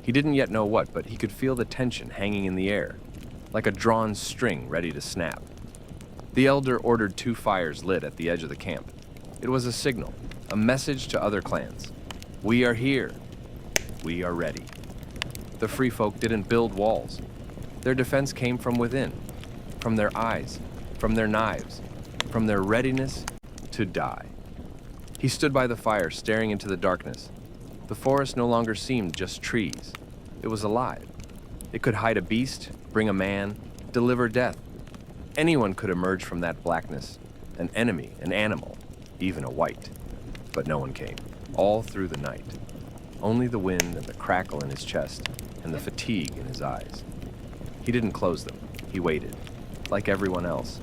He didn't yet know what, but he could feel the tension hanging in the air, like a drawn string ready to snap. The elder ordered 2 fires lit at the edge of the camp. It was a signal, a message to other clans. We are here. We are ready. The free folk didn't build walls. Their defense came from within, from their eyes, from their knives, from their readiness to die. He stood by the fire, staring into the darkness. The forest no longer seemed just trees. It was alive. It could hide a beast, bring a man, deliver death. Anyone could emerge from that blackness, an enemy, an animal, even a white. But no one came, all through the night. Only the wind and the crackle in his chest and the fatigue in his eyes. He didn't close them. He waited, like everyone else.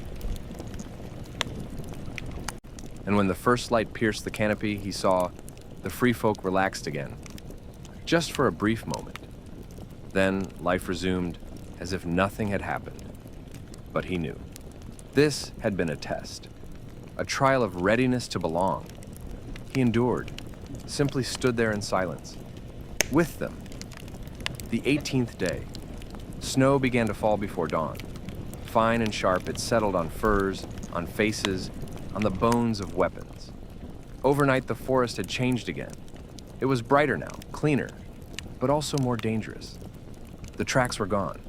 And when the first light pierced the canopy, he saw the free folk relaxed again, just for a brief moment. Then life resumed as if nothing had happened. But he knew. This had been a test, a trial of readiness to belong. He endured, simply stood there in silence. With them. The 18th day. Snow began to fall before dawn. Fine and sharp, it settled on furs, on faces, on the bones of weapons. Overnight, the forest had changed again. It was brighter now, cleaner, but also more dangerous. The tracks were gone.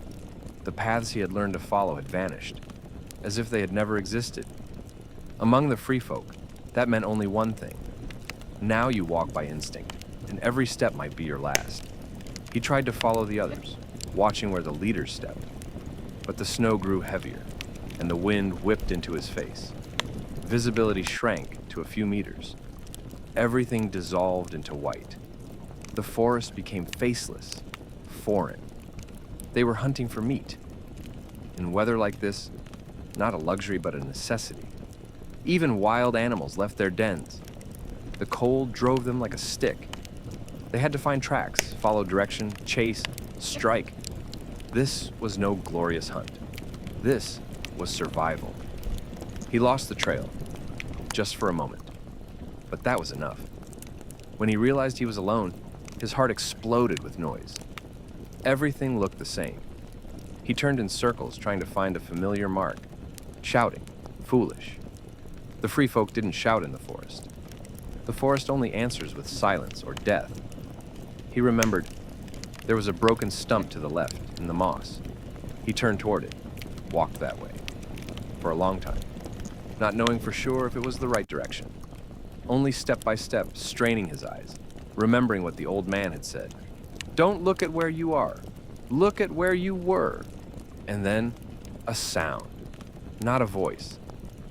The paths he had learned to follow had vanished, as if they had never existed. Among the free folk, that meant only one thing. Now you walk by instinct, and every step might be your last. He tried to follow the others, watching where the leaders stepped. But the snow grew heavier, and the wind whipped into his face. Visibility shrank to a few meters. Everything dissolved into white. The forest became faceless, foreign. They were hunting for meat. In weather like this, not a luxury but a necessity. Even wild animals left their dens. The cold drove them like a stick. They had to find tracks, follow direction, chase, strike. This was no glorious hunt. This was survival. He lost the trail, just for a moment. But that was enough. When he realized he was alone, his heart exploded with noise. Everything looked the same. He turned in circles, trying to find a familiar mark, shouting, foolish. The free folk didn't shout in the forest. The forest only answers with silence or death. He remembered there was a broken stump to the left in the moss. He turned toward it, walked that way, for a long time, not knowing for sure if it was the right direction. Only step by step, straining his eyes, remembering what the old man had said. Don't look at where you are. Look at where you were. And then, a sound. Not a voice.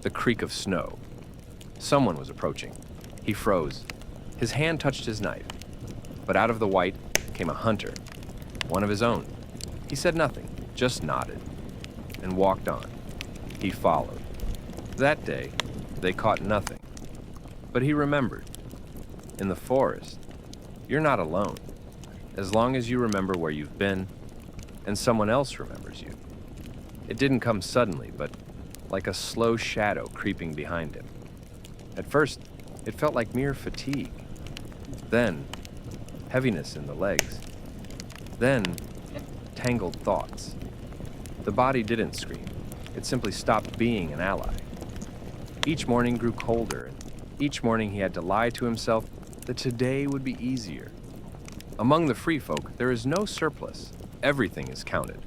The creak of snow. Someone was approaching. He froze. His hand touched his knife. But out of the white came a hunter, one of his own. He said nothing, just nodded, and walked on. He followed. That day, they caught nothing. But he remembered. In the forest, you're not alone, as long as you remember where you've been, and someone else remembers you. It didn't come suddenly, but like a slow shadow creeping behind him. At first, it felt like mere fatigue. Then, heaviness in the legs. Then, tangled thoughts. The body didn't scream. It simply stopped being an ally. Each morning grew colder, and each morning he had to lie to himself that today would be easier. Among the free folk, there is no surplus. Everything is counted.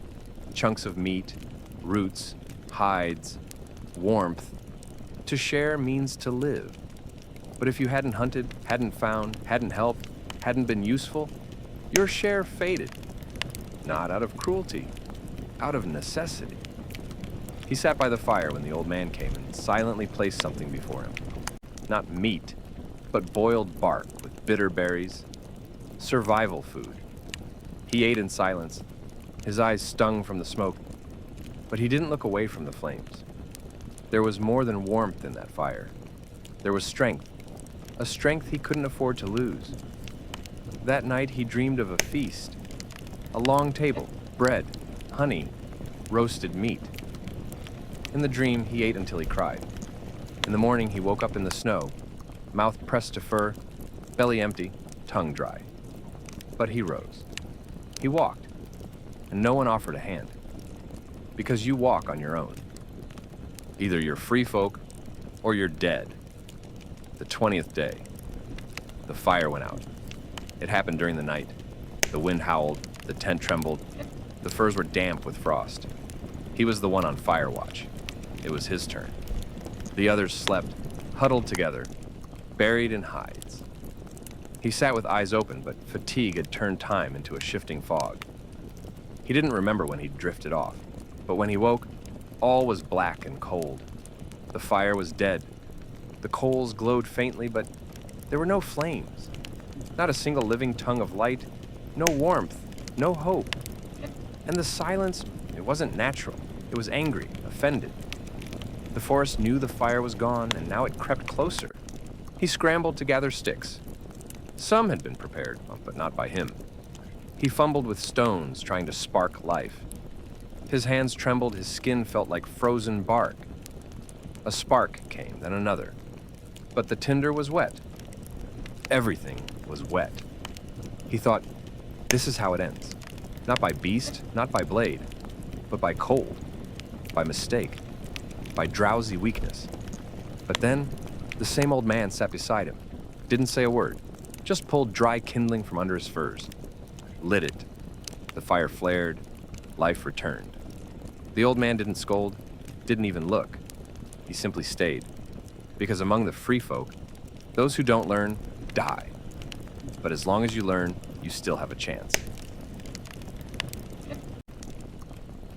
Chunks of meat, roots, hides, warmth. To share means to live. But if you hadn't hunted, hadn't found, hadn't helped, hadn't been useful, your share faded. Not out of cruelty, out of necessity. He sat by the fire when the old man came and silently placed something before him. Not meat, but boiled bark with bitter berries. Survival food. He ate in silence. His eyes stung from the smoke, but he didn't look away from the flames. There was more than warmth in that fire. There was strength, a strength he couldn't afford to lose. That night he dreamed of a feast, a long table, bread, honey, roasted meat. In the dream, he ate until he cried. In the morning, he woke up in the snow, mouth pressed to fur, belly empty, tongue dry. But he rose. He walked, and no one offered a hand. Because you walk on your own. Either you're free folk, or you're dead. The 20th day, the fire went out. It happened during the night. The wind howled, the tent trembled, the furs were damp with frost. He was the one on fire watch. It was his turn. The others slept, huddled together, buried in hides. He sat with eyes open, but fatigue had turned time into a shifting fog. He didn't remember when he'd drifted off, but when he woke, all was black and cold. The fire was dead. The coals glowed faintly, but there were no flames. Not a single living tongue of light, no warmth, no hope. And the silence, it wasn't natural. It was angry, offended. The forest knew the fire was gone, and now it crept closer. He scrambled to gather sticks. Some had been prepared, but not by him. He fumbled with stones, trying to spark life. His hands trembled, his skin felt like frozen bark. A spark came, then another. But the tinder was wet. Everything was wet. He thought, this is how it ends. Not by beast, not by blade, but by cold, by mistake, by drowsy weakness. But then, the same old man sat beside him, Didn't say a word, just pulled dry kindling from under his furs, lit it. The fire flared, life returned. The old man didn't scold, didn't even look. He simply stayed, because among the free folk, those who don't learn die. But as long as you learn, you still have a chance.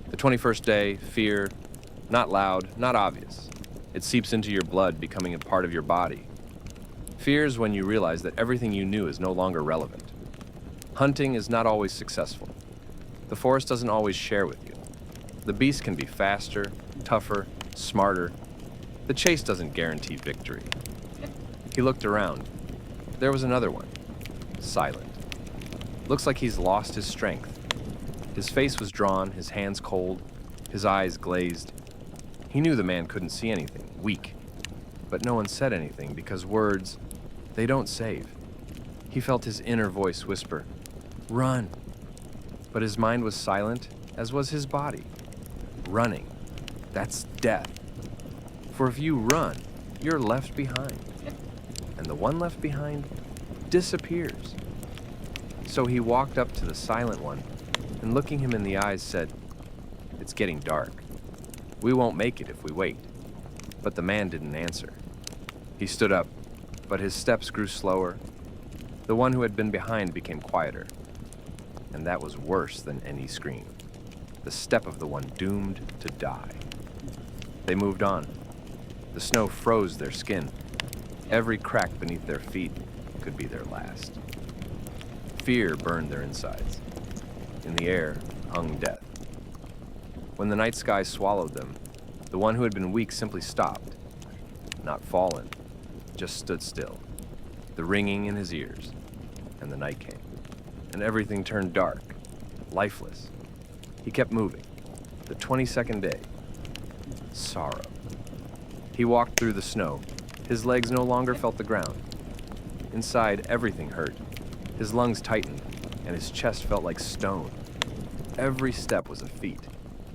The 21st day, fear, not loud, not obvious. It seeps into your blood, becoming a part of your body. Fear is when you realize that everything you knew is no longer relevant. Hunting is not always successful. The forest doesn't always share with you. The beast can be faster, tougher, smarter. The chase doesn't guarantee victory. He looked around. There was another one, silent. Looks like he's lost his strength. His face was drawn, his hands cold, his eyes glazed. He knew the man couldn't see anything, weak. But no one said anything because words, they don't save. He felt his inner voice whisper, "Run." But his mind was silent, as was his body. Running, that's death. For if you run, you're left behind. And the one left behind disappears. So he walked up to the silent one and looking him in the eyes said, "It's getting dark. We won't make it if we wait." But the man didn't answer. He stood up, but his steps grew slower. The one who had been behind became quieter. And that was worse than any scream. The step of the one doomed to die. They moved on. The snow froze their skin. Every crack beneath their feet could be their last. Fear burned their insides. In the air hung death. When the night sky swallowed them, the one who had been weak simply stopped. Not fallen, just stood still. The ringing in his ears, and the night came. And everything turned dark, lifeless. He kept moving. The 22nd day. Sorrow. He walked through the snow. His legs no longer felt the ground. Inside, everything hurt. His lungs tightened, and his chest felt like stone. Every step was a feat.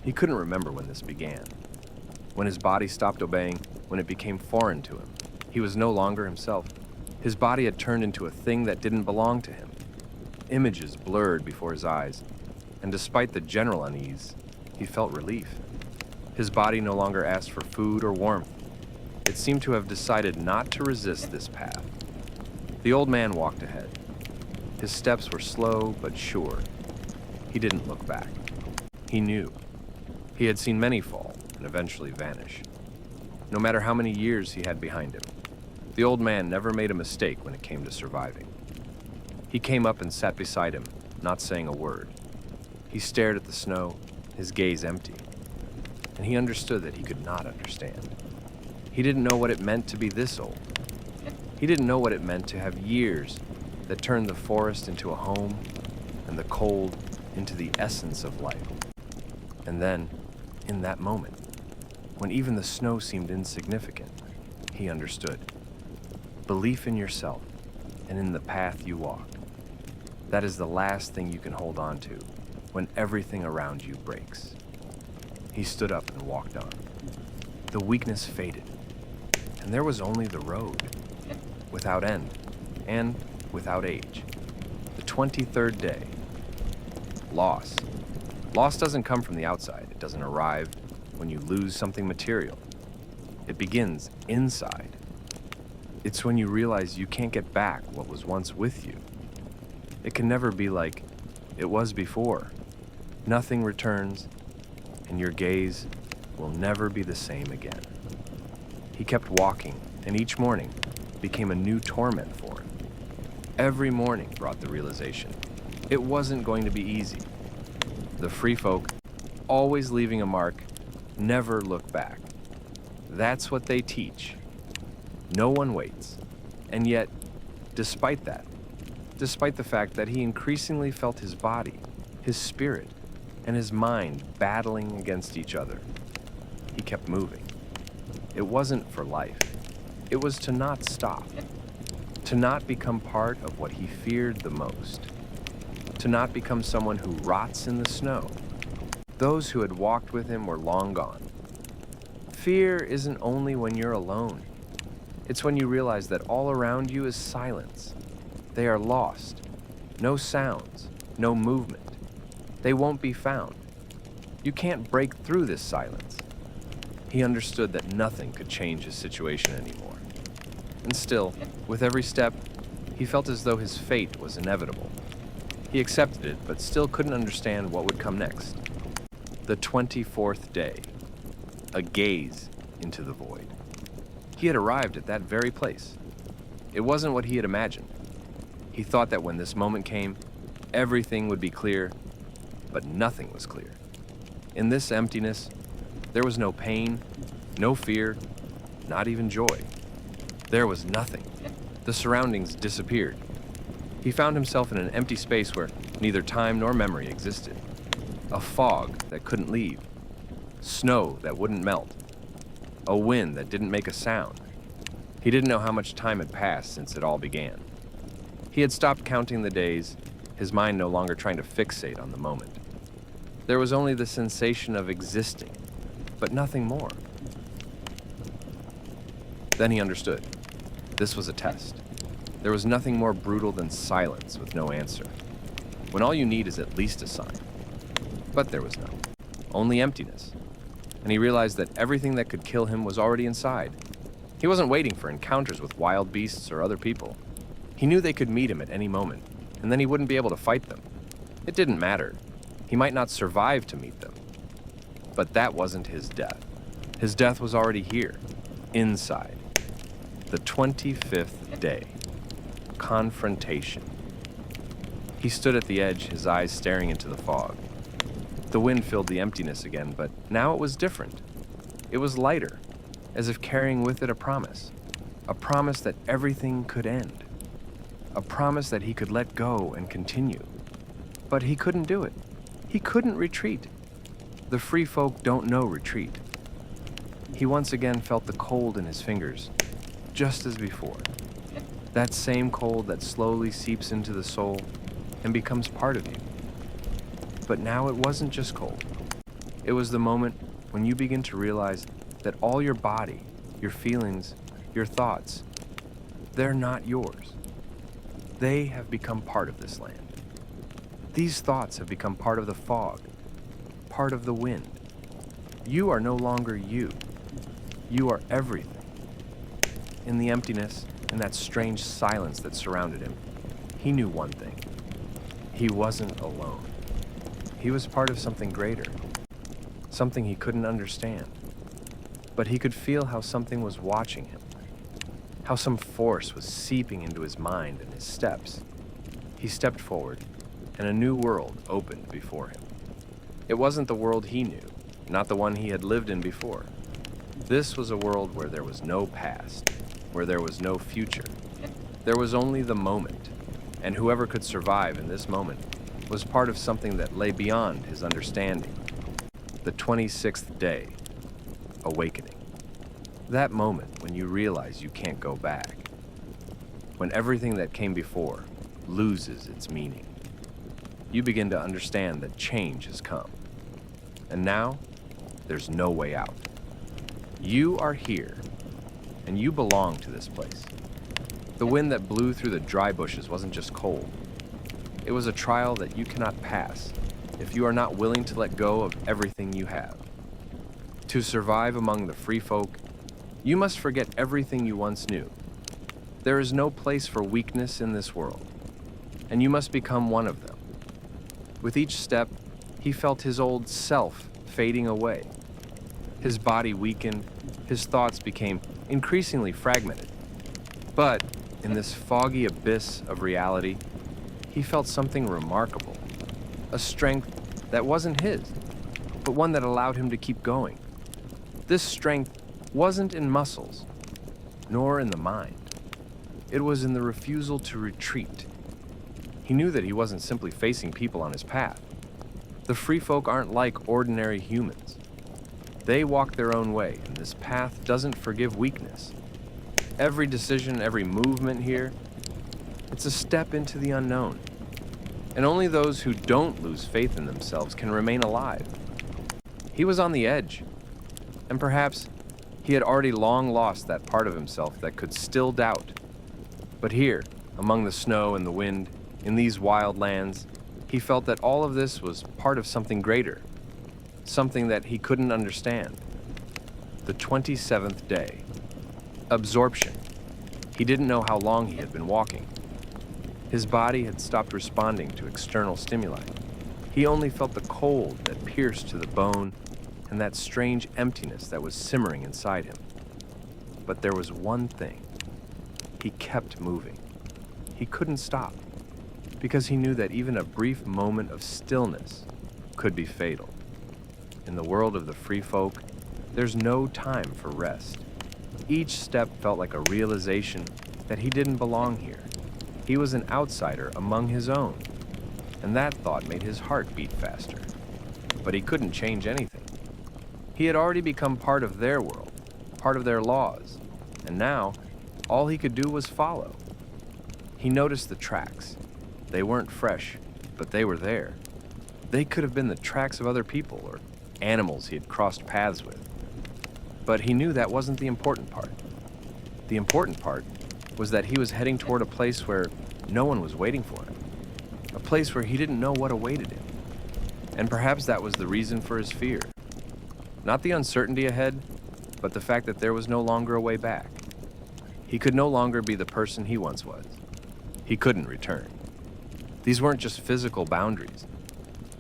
He couldn't remember when this began. When his body stopped obeying, when it became foreign to him. He was no longer himself. His body had turned into a thing that didn't belong to him. Images blurred before his eyes, and despite the general unease, he felt relief. His body no longer asked for food or warmth. It seemed to have decided not to resist this path. The old man walked ahead. His steps were slow but sure. He didn't look back. He knew. He had seen many fall and eventually vanish. No matter how many years he had behind him, the old man never made a mistake when it came to surviving. He came up and sat beside him, not saying a word. He stared at the snow, his gaze empty, and he understood that he could not understand. He didn't know what it meant to be this old. He didn't know what it meant to have years that turned the forest into a home and the cold into the essence of life. And then, in that moment, when even the snow seemed insignificant, he understood. Belief in yourself and in the path you walk. That is the last thing you can hold on to when everything around you breaks. He stood up and walked on. The weakness faded, and there was only the road, without end and without age. The 23rd day. Loss. Loss doesn't come from the outside. It doesn't arrive when you lose something material. It begins inside. It's when you realize you can't get back what was once with you. It can never be like it was before. Nothing returns, and your gaze will never be the same again. He kept walking, and each morning became a new torment for him. Every morning brought the realization it wasn't going to be easy. The free folk, always leaving a mark, never look back. That's what they teach. No one waits. And yet, despite that, despite the fact that he increasingly felt his body, his spirit, and his mind battling against each other, he kept moving. It wasn't for life. It was to not stop, to not become part of what he feared the most, to not become someone who rots in the snow. Those who had walked with him were long gone. Fear isn't only when you're alone. It's when you realize that all around you is silence. They are lost. No sounds, no movement. They won't be found. You can't break through this silence. He understood that nothing could change his situation anymore. And still, with every step, he felt as though his fate was inevitable. He accepted it, but still couldn't understand what would come next. The 24th day. A gaze into the void. He had arrived at that very place. It wasn't what he had imagined. He thought that when this moment came, everything would be clear, but nothing was clear. In this emptiness, there was no pain, no fear, not even joy. There was nothing. The surroundings disappeared. He found himself in an empty space where neither time nor memory existed. A fog that couldn't leave. Snow that wouldn't melt. A wind that didn't make a sound. He didn't know how much time had passed since it all began. He had stopped counting the days, his mind no longer trying to fixate on the moment. There was only the sensation of existing, but nothing more. Then he understood. This was a test. There was nothing more brutal than silence with no answer, when all you need is at least a sign. But there was none, only emptiness. And he realized that everything that could kill him was already inside. He wasn't waiting for encounters with wild beasts or other people. He knew they could meet him at any moment, and then he wouldn't be able to fight them. It didn't matter. He might not survive to meet them. But that wasn't his death. His death was already here, inside. The 25th day. Confrontation. He stood at the edge, his eyes staring into the fog. The wind filled the emptiness again, but now it was different. It was lighter, as if carrying with it a promise that everything could end, a promise that he could let go and continue. But he couldn't do it. He couldn't retreat. The free folk don't know retreat. He once again felt the cold in his fingers, just as before. That same cold that slowly seeps into the soul and becomes part of you. But now it wasn't just cold. It was the moment when you begin to realize that all your body, your feelings, your thoughts, they're not yours. They have become part of this land. These thoughts have become part of the fog, part of the wind. You are no longer you. You are everything. In the emptiness and that strange silence that surrounded him, he knew one thing. He wasn't alone. He was part of something greater, something he couldn't understand. But he could feel how something was watching him, how some force was seeping into his mind and his steps. He stepped forward, and a new world opened before him. It wasn't the world he knew, not the one he had lived in before. This was a world where there was no past, where there was no future. There was only the moment, and whoever could survive in this moment was part of something that lay beyond his understanding. The 26th day, awakening. That moment when you realize you can't go back. When everything that came before loses its meaning. You begin to understand that change has come. And now, there's no way out. You are here, and you belong to this place. The wind that blew through the dry bushes wasn't just cold. It was a trial that you cannot pass if you are not willing to let go of everything you have. To survive among the free folk, you must forget everything you once knew. There is no place for weakness in this world, and you must become one of them. With each step, he felt his old self fading away. His body weakened, his thoughts became increasingly fragmented. But in this foggy abyss of reality, he felt something remarkable, a strength that wasn't his, but one that allowed him to keep going. This strength wasn't in muscles, nor in the mind. It was in the refusal to retreat. He knew that he wasn't simply facing people on his path. The free folk aren't like ordinary humans. They walk their own way, and this path doesn't forgive weakness. Every decision, every movement here, it's a step into the unknown. And only those who don't lose faith in themselves can remain alive. He was on the edge, and perhaps He had already long lost that part of himself that could still doubt. But here, among the snow and the wind, in these wild lands, he felt that all of this was part of something greater, something that he couldn't understand. The 27th day. Absorption. He didn't know how long he had been walking. His body had stopped responding to external stimuli. He only felt the cold that pierced to the bone and that strange emptiness that was simmering inside him. But there was one thing. He kept moving. He couldn't stop, because he knew that even a brief moment of stillness could be fatal. In the world of the free folk, there's no time for rest. Each step felt like a realization that he didn't belong here. He was an outsider among his own, and that thought made his heart beat faster. But he couldn't change anything. He had already become part of their world, part of their laws, and now all he could do was follow. He noticed the tracks. They weren't fresh, but they were there. They could have been the tracks of other people or animals he had crossed paths with. But he knew that wasn't the important part. The important part was that he was heading toward a place where no one was waiting for him, a place where he didn't know what awaited him. And perhaps that was the reason for his fear. Not the uncertainty ahead, but the fact that there was no longer a way back. He could no longer be the person he once was. He couldn't return. These weren't just physical boundaries.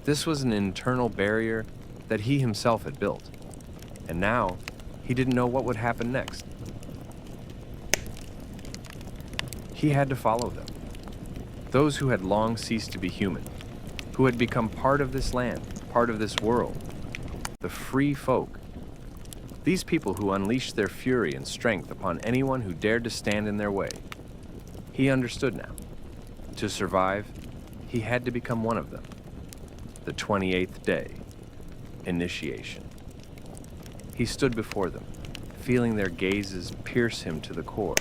This was an internal barrier that he himself had built. And now, he didn't know what would happen next. He had to follow them. Those who had long ceased to be human, who had become part of this land, part of this world, the free folk. These people who unleashed their fury and strength upon anyone who dared to stand in their way. He understood now. To survive, he had to become one of them. The 28th day. Initiation. He stood before them, feeling their gazes pierce him to the core.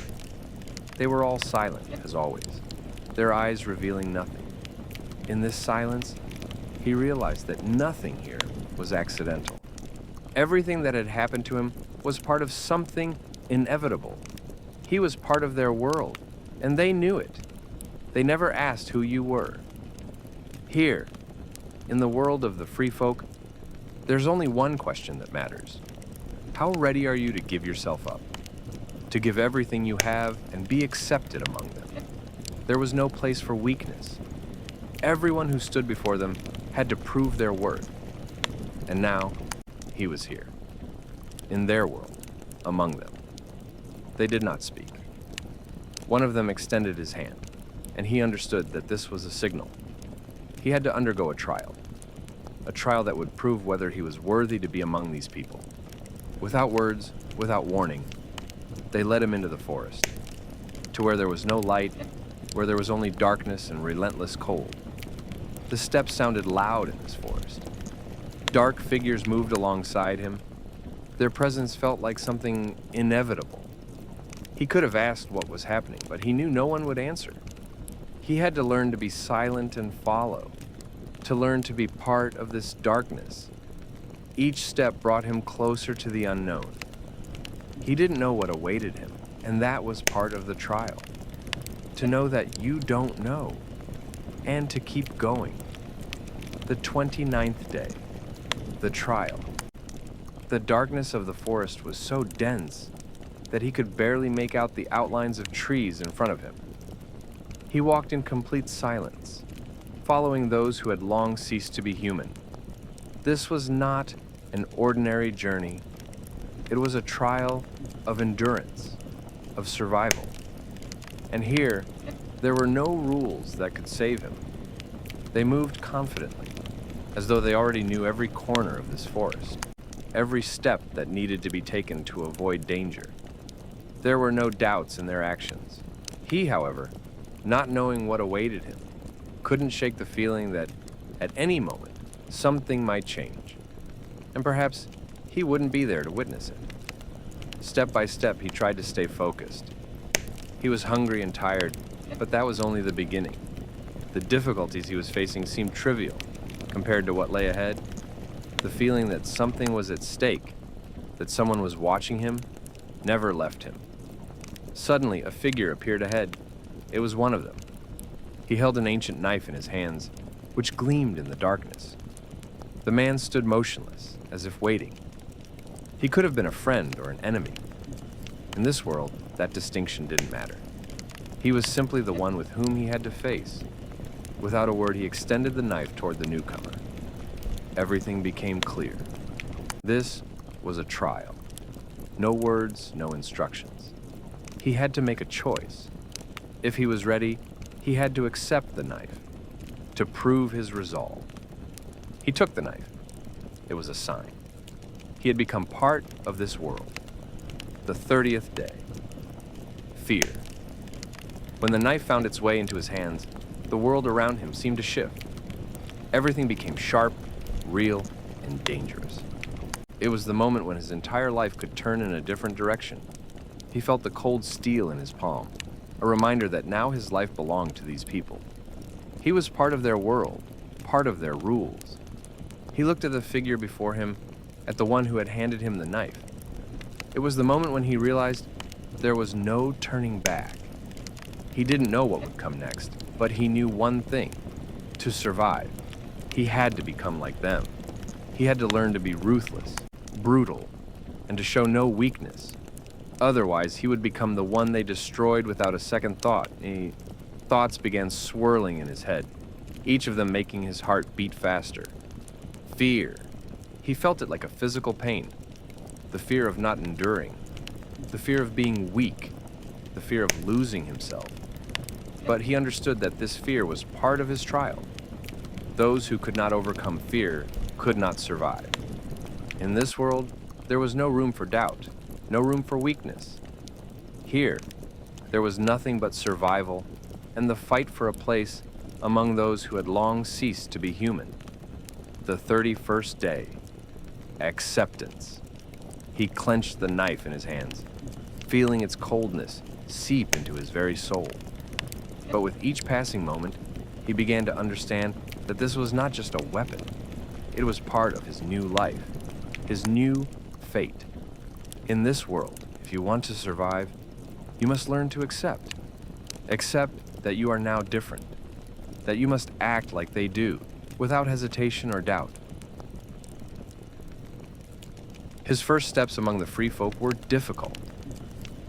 They were all silent, as always, their eyes revealing nothing. In this silence, he realized that nothing here was accidental. Everything that had happened to him was part of something inevitable. He was part of their world, and they knew it. They never asked who you were. Here, in the world of the free folk, there's only one question that matters. How ready are you to give yourself up? To give everything you have and be accepted among them? There was no place for weakness. Everyone who stood before them had to prove their worth. And now, he was here, in their world, among them. They did not speak. One of them extended his hand, and he understood that this was a signal. He had to undergo a trial that would prove whether he was worthy to be among these people. Without words, without warning, they led him into the forest, to where there was no light, where there was only darkness and relentless cold. The steps sounded loud in this forest. Dark figures moved alongside him. Their presence felt like something inevitable. He could have asked what was happening, but he knew no one would answer. He had to learn to be silent and follow, to learn to be part of this darkness. Each step brought him closer to the unknown. He didn't know what awaited him, and that was part of the trial. To know that you don't know, and to keep going. The 29th day. The trial. The darkness of the forest was so dense that he could barely make out the outlines of trees in front of him. He walked in complete silence, following those who had long ceased to be human. This was not an ordinary journey. It was a trial of endurance, of survival. And here, there were no rules that could save him. They moved confidently, as though they already knew every corner of this forest, every step that needed to be taken to avoid danger. There were no doubts in their actions. He, however, not knowing what awaited him, couldn't shake the feeling that at any moment, something might change. And perhaps he wouldn't be there to witness it. Step by step, he tried to stay focused. He was hungry and tired, but that was only the beginning. The difficulties he was facing seemed trivial compared to what lay ahead. The feeling that something was at stake, that someone was watching him never left him. Suddenly, a figure appeared ahead. It was one of them. He held an ancient knife in his hands, which gleamed in the darkness. The man stood motionless, as if waiting. He could have been a friend or an enemy. In this world, that distinction didn't matter. He was simply the one with whom he had to face. Without a word, he extended the knife toward the newcomer. Everything became clear. This was a trial. No words, no instructions. He had to make a choice. If he was ready, he had to accept the knife, to prove his resolve. He took the knife. It was a sign. He had become part of this world. The 30th day. Fear. When the knife found its way into his hands, the world around him seemed to shift. Everything became sharp, real, and dangerous. It was the moment when his entire life could turn in a different direction. He felt the cold steel in his palm, a reminder that now his life belonged to these people. He was part of their world, part of their rules. He looked at the figure before him, at the one who had handed him the knife. It was the moment when he realized there was no turning back. He didn't know what would come next, but he knew one thing: to survive. He had to become like them. He had to learn to be ruthless, brutal, and to show no weakness. Otherwise, he would become the one they destroyed without a second thought. Thoughts began swirling in his head, each of them making his heart beat faster. Fear. He felt it like a physical pain. The fear of not enduring. The fear of being weak. The fear of losing himself. But he understood that this fear was part of his trial. Those who could not overcome fear could not survive. In this world, there was no room for doubt, no room for weakness. Here, there was nothing but survival and the fight for a place among those who had long ceased to be human. The 31st day. Acceptance. He clenched the knife in his hands, feeling its coldness seep into his very soul. But with each passing moment, he began to understand that this was not just a weapon. It was part of his new life, his new fate. In this world, if you want to survive, you must learn to accept. Accept that you are now different, that you must act like they do, without hesitation or doubt. His first steps among the free folk were difficult.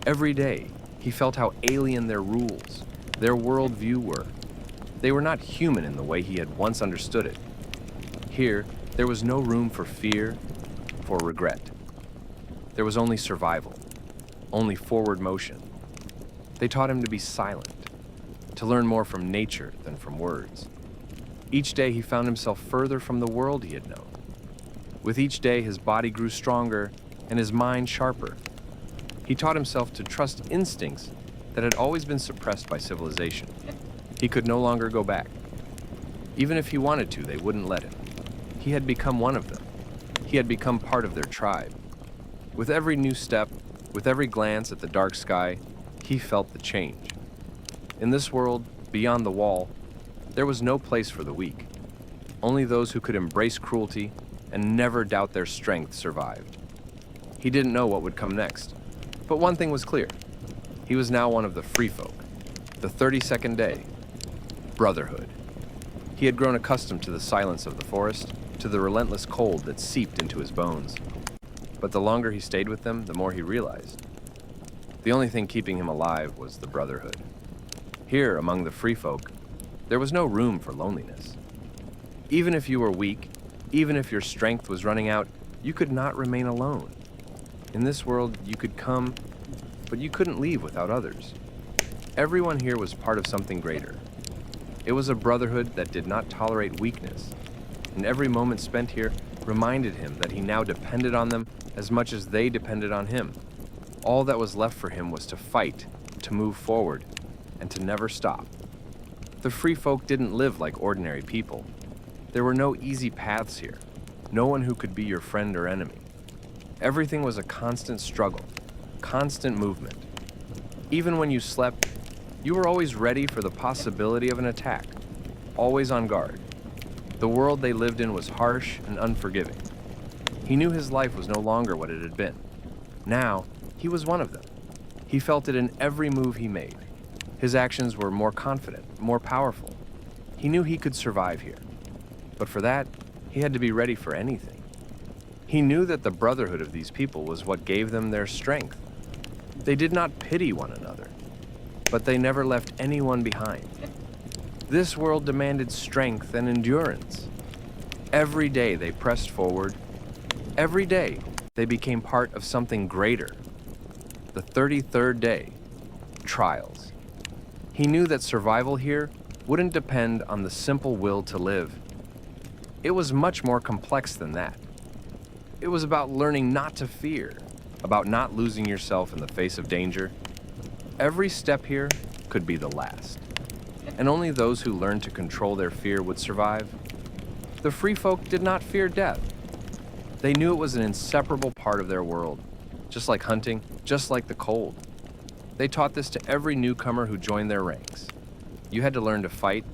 Every day, he felt how alien their rules, their worldview were. They were not human in the way he had once understood it. Here, there was no room for fear, for regret. There was only survival, only forward motion. They taught him to be silent, to learn more from nature than from words. Each day he found himself further from the world he had known. With each day his body grew stronger and his mind sharper. He taught himself to trust instincts that had always been suppressed by civilization. He could no longer go back. Even if he wanted to, they wouldn't let him. He had become one of them. He had become part of their tribe. With every new step, with every glance at the dark sky, he felt the change. In this world, beyond the wall, there was no place for the weak. Only those who could embrace cruelty and never doubt their strength survived. He didn't know what would come next, but one thing was clear. He was now one of the free folk. The 32nd day. Brotherhood. He had grown accustomed to the silence of the forest, to the relentless cold that seeped into his bones. But the longer he stayed with them, the more he realized. The only thing keeping him alive was the brotherhood. Here, among the free folk, there was no room for loneliness. Even if you were weak, even if your strength was running out, you could not remain alone. In this world, you could come, but you couldn't leave without others. Everyone here was part of something greater. It was a brotherhood that did not tolerate weakness, and every moment spent here reminded him that he now depended on them as much as they depended on him. All that was left for him was to fight, to move forward, and to never stop. The free folk didn't live like ordinary people. There were no easy paths here, no one who could be your friend or enemy. Everything was a constant struggle, constant movement. Even when you slept, you were always ready for the possibility of an attack, always on guard. The world they lived in was harsh and unforgiving. He knew his life was no longer what it had been. Now, he was one of them. He felt it in every move he made. His actions were more confident, more powerful. He knew he could survive here. But for that, he had to be ready for anything. He knew that the brotherhood of these people was what gave them their strength. They did not pity one another, but they never left anyone behind. This world demanded strength and endurance. Every day they pressed forward. Every day they became part of something greater. The 33rd day, trials. He knew that survival here wouldn't depend on the simple will to live. It was much more complex than that. It was about learning not to fear, about not losing yourself in the face of danger. Every step here could be the last, and only those who learned to control their fear would survive. The free folk did not fear death. They knew it was an inseparable part of their world, just like hunting, just like the cold. They taught this to every newcomer who joined their ranks. You had to learn to fight,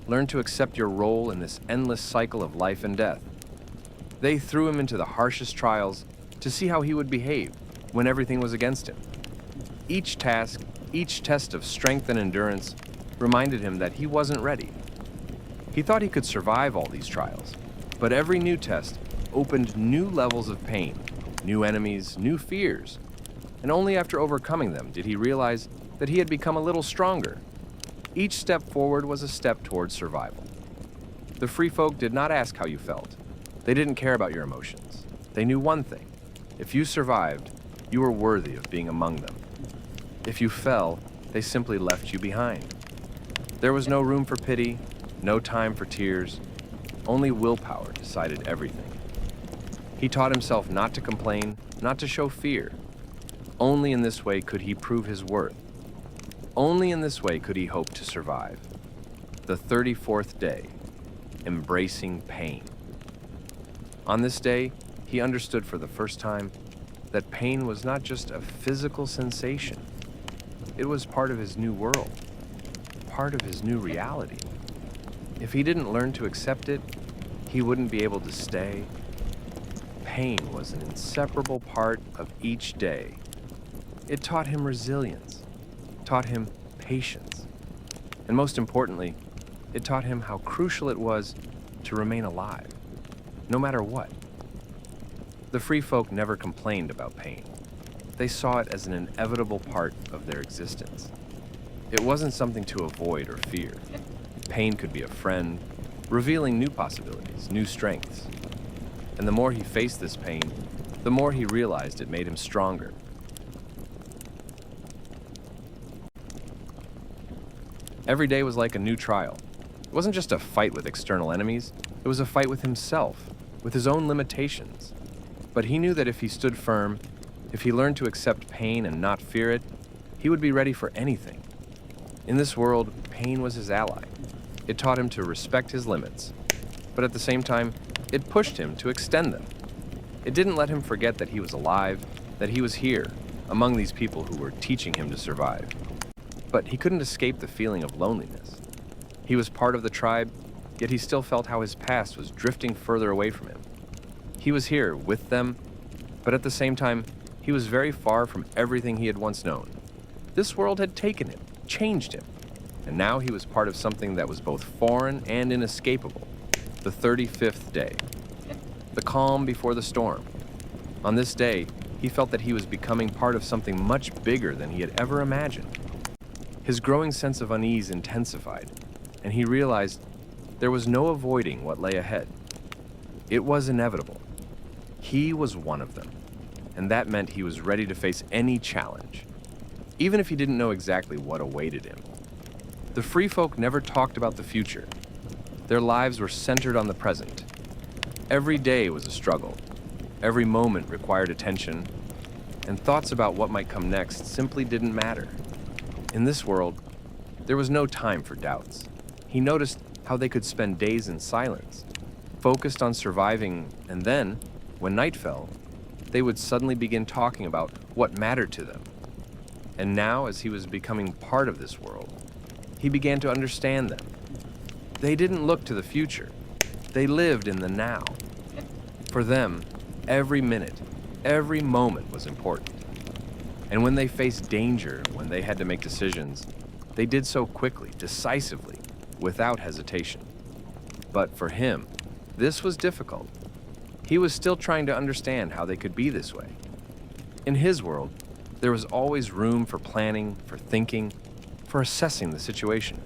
learn to accept your role in this endless cycle of life and death. They threw him into the harshest trials to see how he would behave when everything was against him. Each task, each test of strength and endurance reminded him that he wasn't ready. He thought he could survive all these trials, but every new test opened new levels of pain, new enemies, new fears, and only after overcoming them did he realize that he had become a little stronger. Each step forward was a step towards survival. The free folk did not ask how you felt. They didn't care about your emotions. They knew one thing: if you survived, you were worthy of being among them. If you fell, they simply left you behind. There was no room for pity, no time for tears. Only willpower decided everything. He taught himself not to complain, not to show fear. Only in this way could he prove his worth. Only in this way could he hope to survive. The 34th day, embracing pain. On this day, he understood for the first time that pain was not just a physical sensation. It was part of his new world, part of his new reality. If he didn't learn to accept it, he wouldn't be able to stay. Pain was an inseparable part of each day. It taught him resilience, taught him patience, and most importantly, it taught him how crucial it was to remain alive, no matter what. The free folk never complained about pain. They saw it as an inevitable part of their existence. It wasn't something to avoid or fear. Pain could be a friend, revealing new possibilities, new strengths. And the more he faced this pain, the more he realized it made him stronger. Every day was like a new trial. It wasn't just a fight with external enemies, it was a fight with himself, with his own limitations. But he knew that if he stood firm, if he learned to accept pain and not fear it, he would be ready for anything. In this world, pain was his ally. It taught him to respect his limits, but at the same time, it pushed him to extend them. It didn't let him forget that he was alive, that he was here, among these people who were teaching him to survive. But he couldn't escape the feeling of loneliness. He was part of the tribe, yet he still felt how his past was drifting further away from him. He was here with them, but at the same time, he was very far from everything he had once known. This world had taken him, changed him, and now he was part of something that was both foreign and inescapable. The 35th day. The calm before the storm. On this day, he felt that he was becoming part of something much bigger than he had ever imagined. His growing sense of unease intensified, and he realized there was no avoiding what lay ahead. It was inevitable. He was one of them, and that meant he was ready to face any challenge, even if he didn't know exactly what awaited him. The free folk never talked about the future. Their lives were centered on the present. Every day was a struggle. Every moment required attention, and thoughts about what might come next simply didn't matter. In this world, there was no time for doubts. He noticed how they could spend days in silence, focused on surviving, and then, when night fell, they would suddenly begin talking about what mattered to them. And now, as he was becoming part of this world, he began to understand them. They didn't look to the future. They lived in the now. For them, Every minute, every moment was important. And when they faced danger, when they had to make decisions, they did so quickly, decisively, without hesitation. But for him, this was difficult. He was still trying to understand how they could be this way. In his world, there was always room for planning, for thinking, for assessing the situation.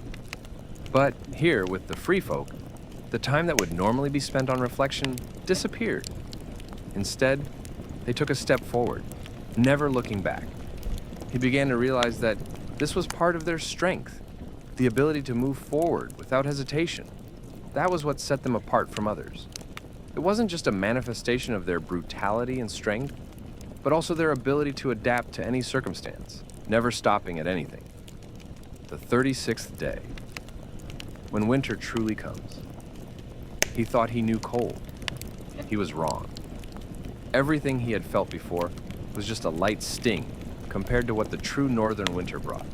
But here, with the free folk, the time that would normally be spent on reflection disappeared. Instead, they took a step forward, never looking back. He began to realize that this was part of their strength, the ability to move forward without hesitation. That was what set them apart from others. It wasn't just a manifestation of their brutality and strength, but also their ability to adapt to any circumstance, never stopping at anything. The 36th day, when winter truly comes. He thought he knew cold. He was wrong. Everything he had felt before was just a light sting compared to what the true northern winter brought.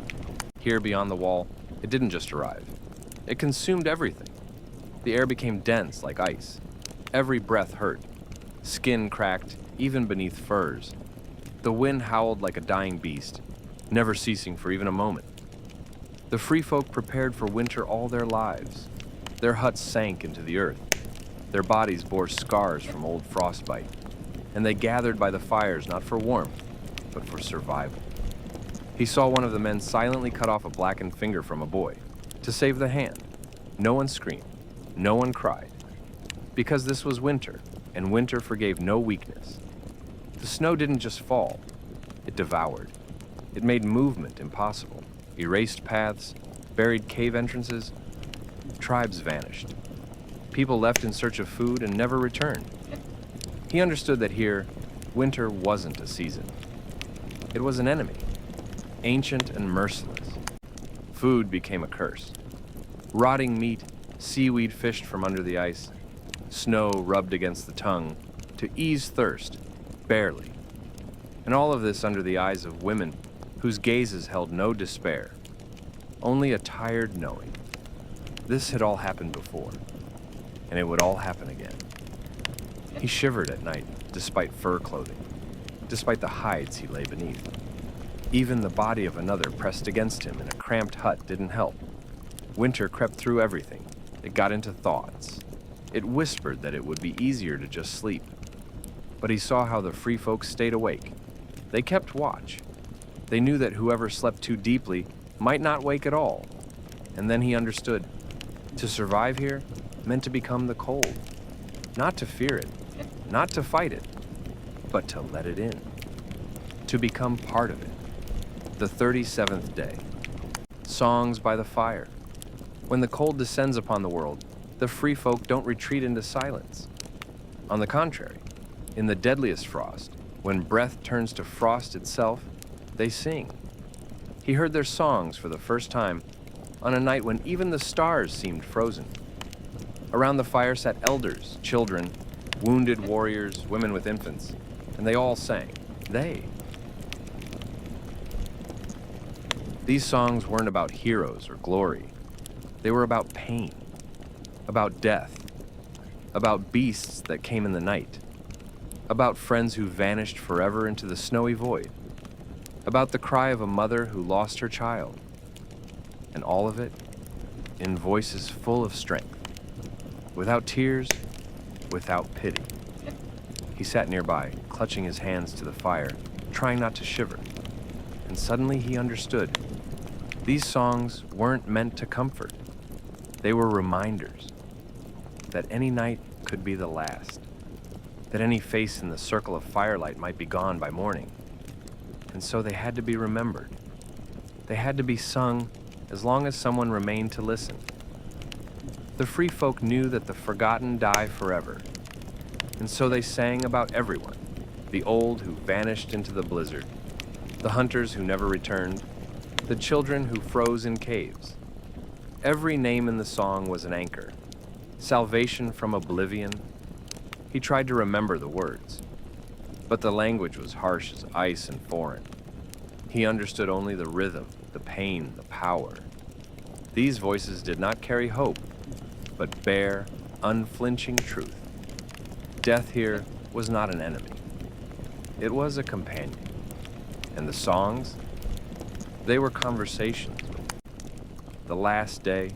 Here beyond the wall, it didn't just arrive. It consumed everything. The air became dense like ice. Every breath hurt. Skin cracked, even beneath furs. The wind howled like a dying beast, never ceasing for even a moment. The free folk prepared for winter all their lives. Their huts sank into the earth. Their bodies bore scars from old frostbite, and they gathered by the fires not for warmth, but for survival. He saw one of the men silently cut off a blackened finger from a boy to save the hand. No one screamed. No one cried. Because this was winter, and winter forgave no weakness. The snow didn't just fall, it devoured. It made movement impossible, erased paths, buried cave entrances. Tribes vanished. People left in search of food and never returned. He understood that here, winter wasn't a season. It was an enemy, ancient and merciless. Food became a curse. Rotting meat, seaweed fished from under the ice, snow rubbed against the tongue to ease thirst, barely. And all of this under the eyes of women whose gazes held no despair, only a tired knowing. This had all happened before, and it would all happen again. He shivered at night, despite fur clothing, despite the hides he lay beneath. Even the body of another pressed against him in a cramped hut didn't help. Winter crept through everything. It got into thoughts. It whispered that it would be easier to just sleep. But he saw how the free folks stayed awake. They kept watch. They knew that whoever slept too deeply might not wake at all. And then he understood. To survive here meant to become the cold. Not to fear it, not to fight it, but to let it in. To become part of it. The 37th day. Songs by the fire. When the cold descends upon the world, the free folk don't retreat into silence. On the contrary, in the deadliest frost, when breath turns to frost itself, they sing. He heard their songs for the first time on a night when even the stars seemed frozen. Around the fire sat elders, children, wounded warriors, women with infants, and they all sang. These songs weren't about heroes or glory. They were about pain, about death, about beasts that came in the night, about friends who vanished forever into the snowy void, about the cry of a mother who lost her child, and all of it in voices full of strength, without tears, without pity. He sat nearby, clutching his hands to the fire, trying not to shiver, and suddenly he understood. These songs weren't meant to comfort. They were reminders that any night could be the last, that any face in the circle of firelight might be gone by morning. And so they had to be remembered. They had to be sung as long as someone remained to listen. The free folk knew that the forgotten die forever, and so they sang about everyone, the old who vanished into the blizzard, the hunters who never returned, the children who froze in caves. Every name in the song was an anchor, salvation from oblivion. He tried to remember the words, but the language was harsh as ice and foreign. He understood only the rhythm, the pain, the power. These voices did not carry hope, but bare, unflinching truth. Death here was not an enemy. It was a companion. And the songs, they were conversations. The last day,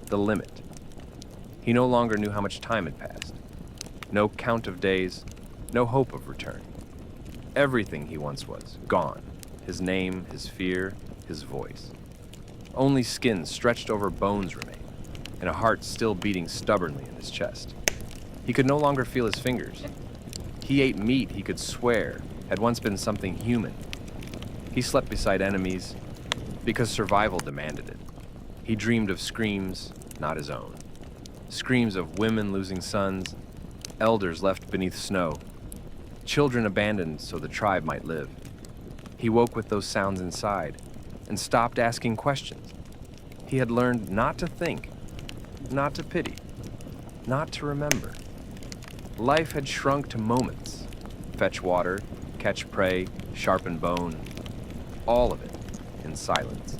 the limit. He no longer knew how much time had passed. No count of days, no hope of return. Everything he once was, gone. His name, his fear, his voice. Only skin stretched over bones remained, and a heart still beating stubbornly in his chest. He could no longer feel his fingers. He ate meat he could swear had once been something human. He slept beside enemies because survival demanded it. He dreamed of screams, not his own. Screams of women losing sons, elders left beneath snow, children abandoned so the tribe might live. He woke with those sounds inside and stopped asking questions. He had learned not to think, not to pity, not to remember. Life had shrunk to moments. Fetch water, catch prey, sharpen bone. All of it in silence.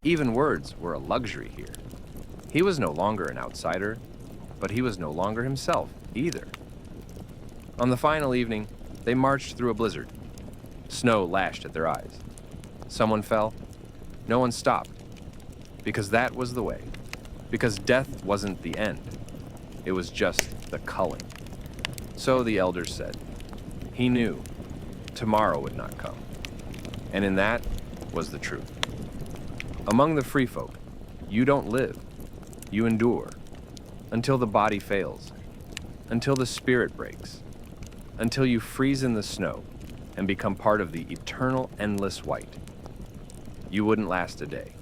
Even words were a luxury here. He was no longer an outsider, but he was no longer himself either. On the final evening, they marched through a blizzard. Snow lashed at their eyes. Someone fell. No one stopped. Because that was the way. Because death wasn't the end. It was just the culling. So the elders said. He knew tomorrow would not come. And in that was the truth. Among the free folk, you don't live. You endure. Until the body fails. Until the spirit breaks. Until you freeze in the snow and become part of the eternal, endless white. You wouldn't last a day.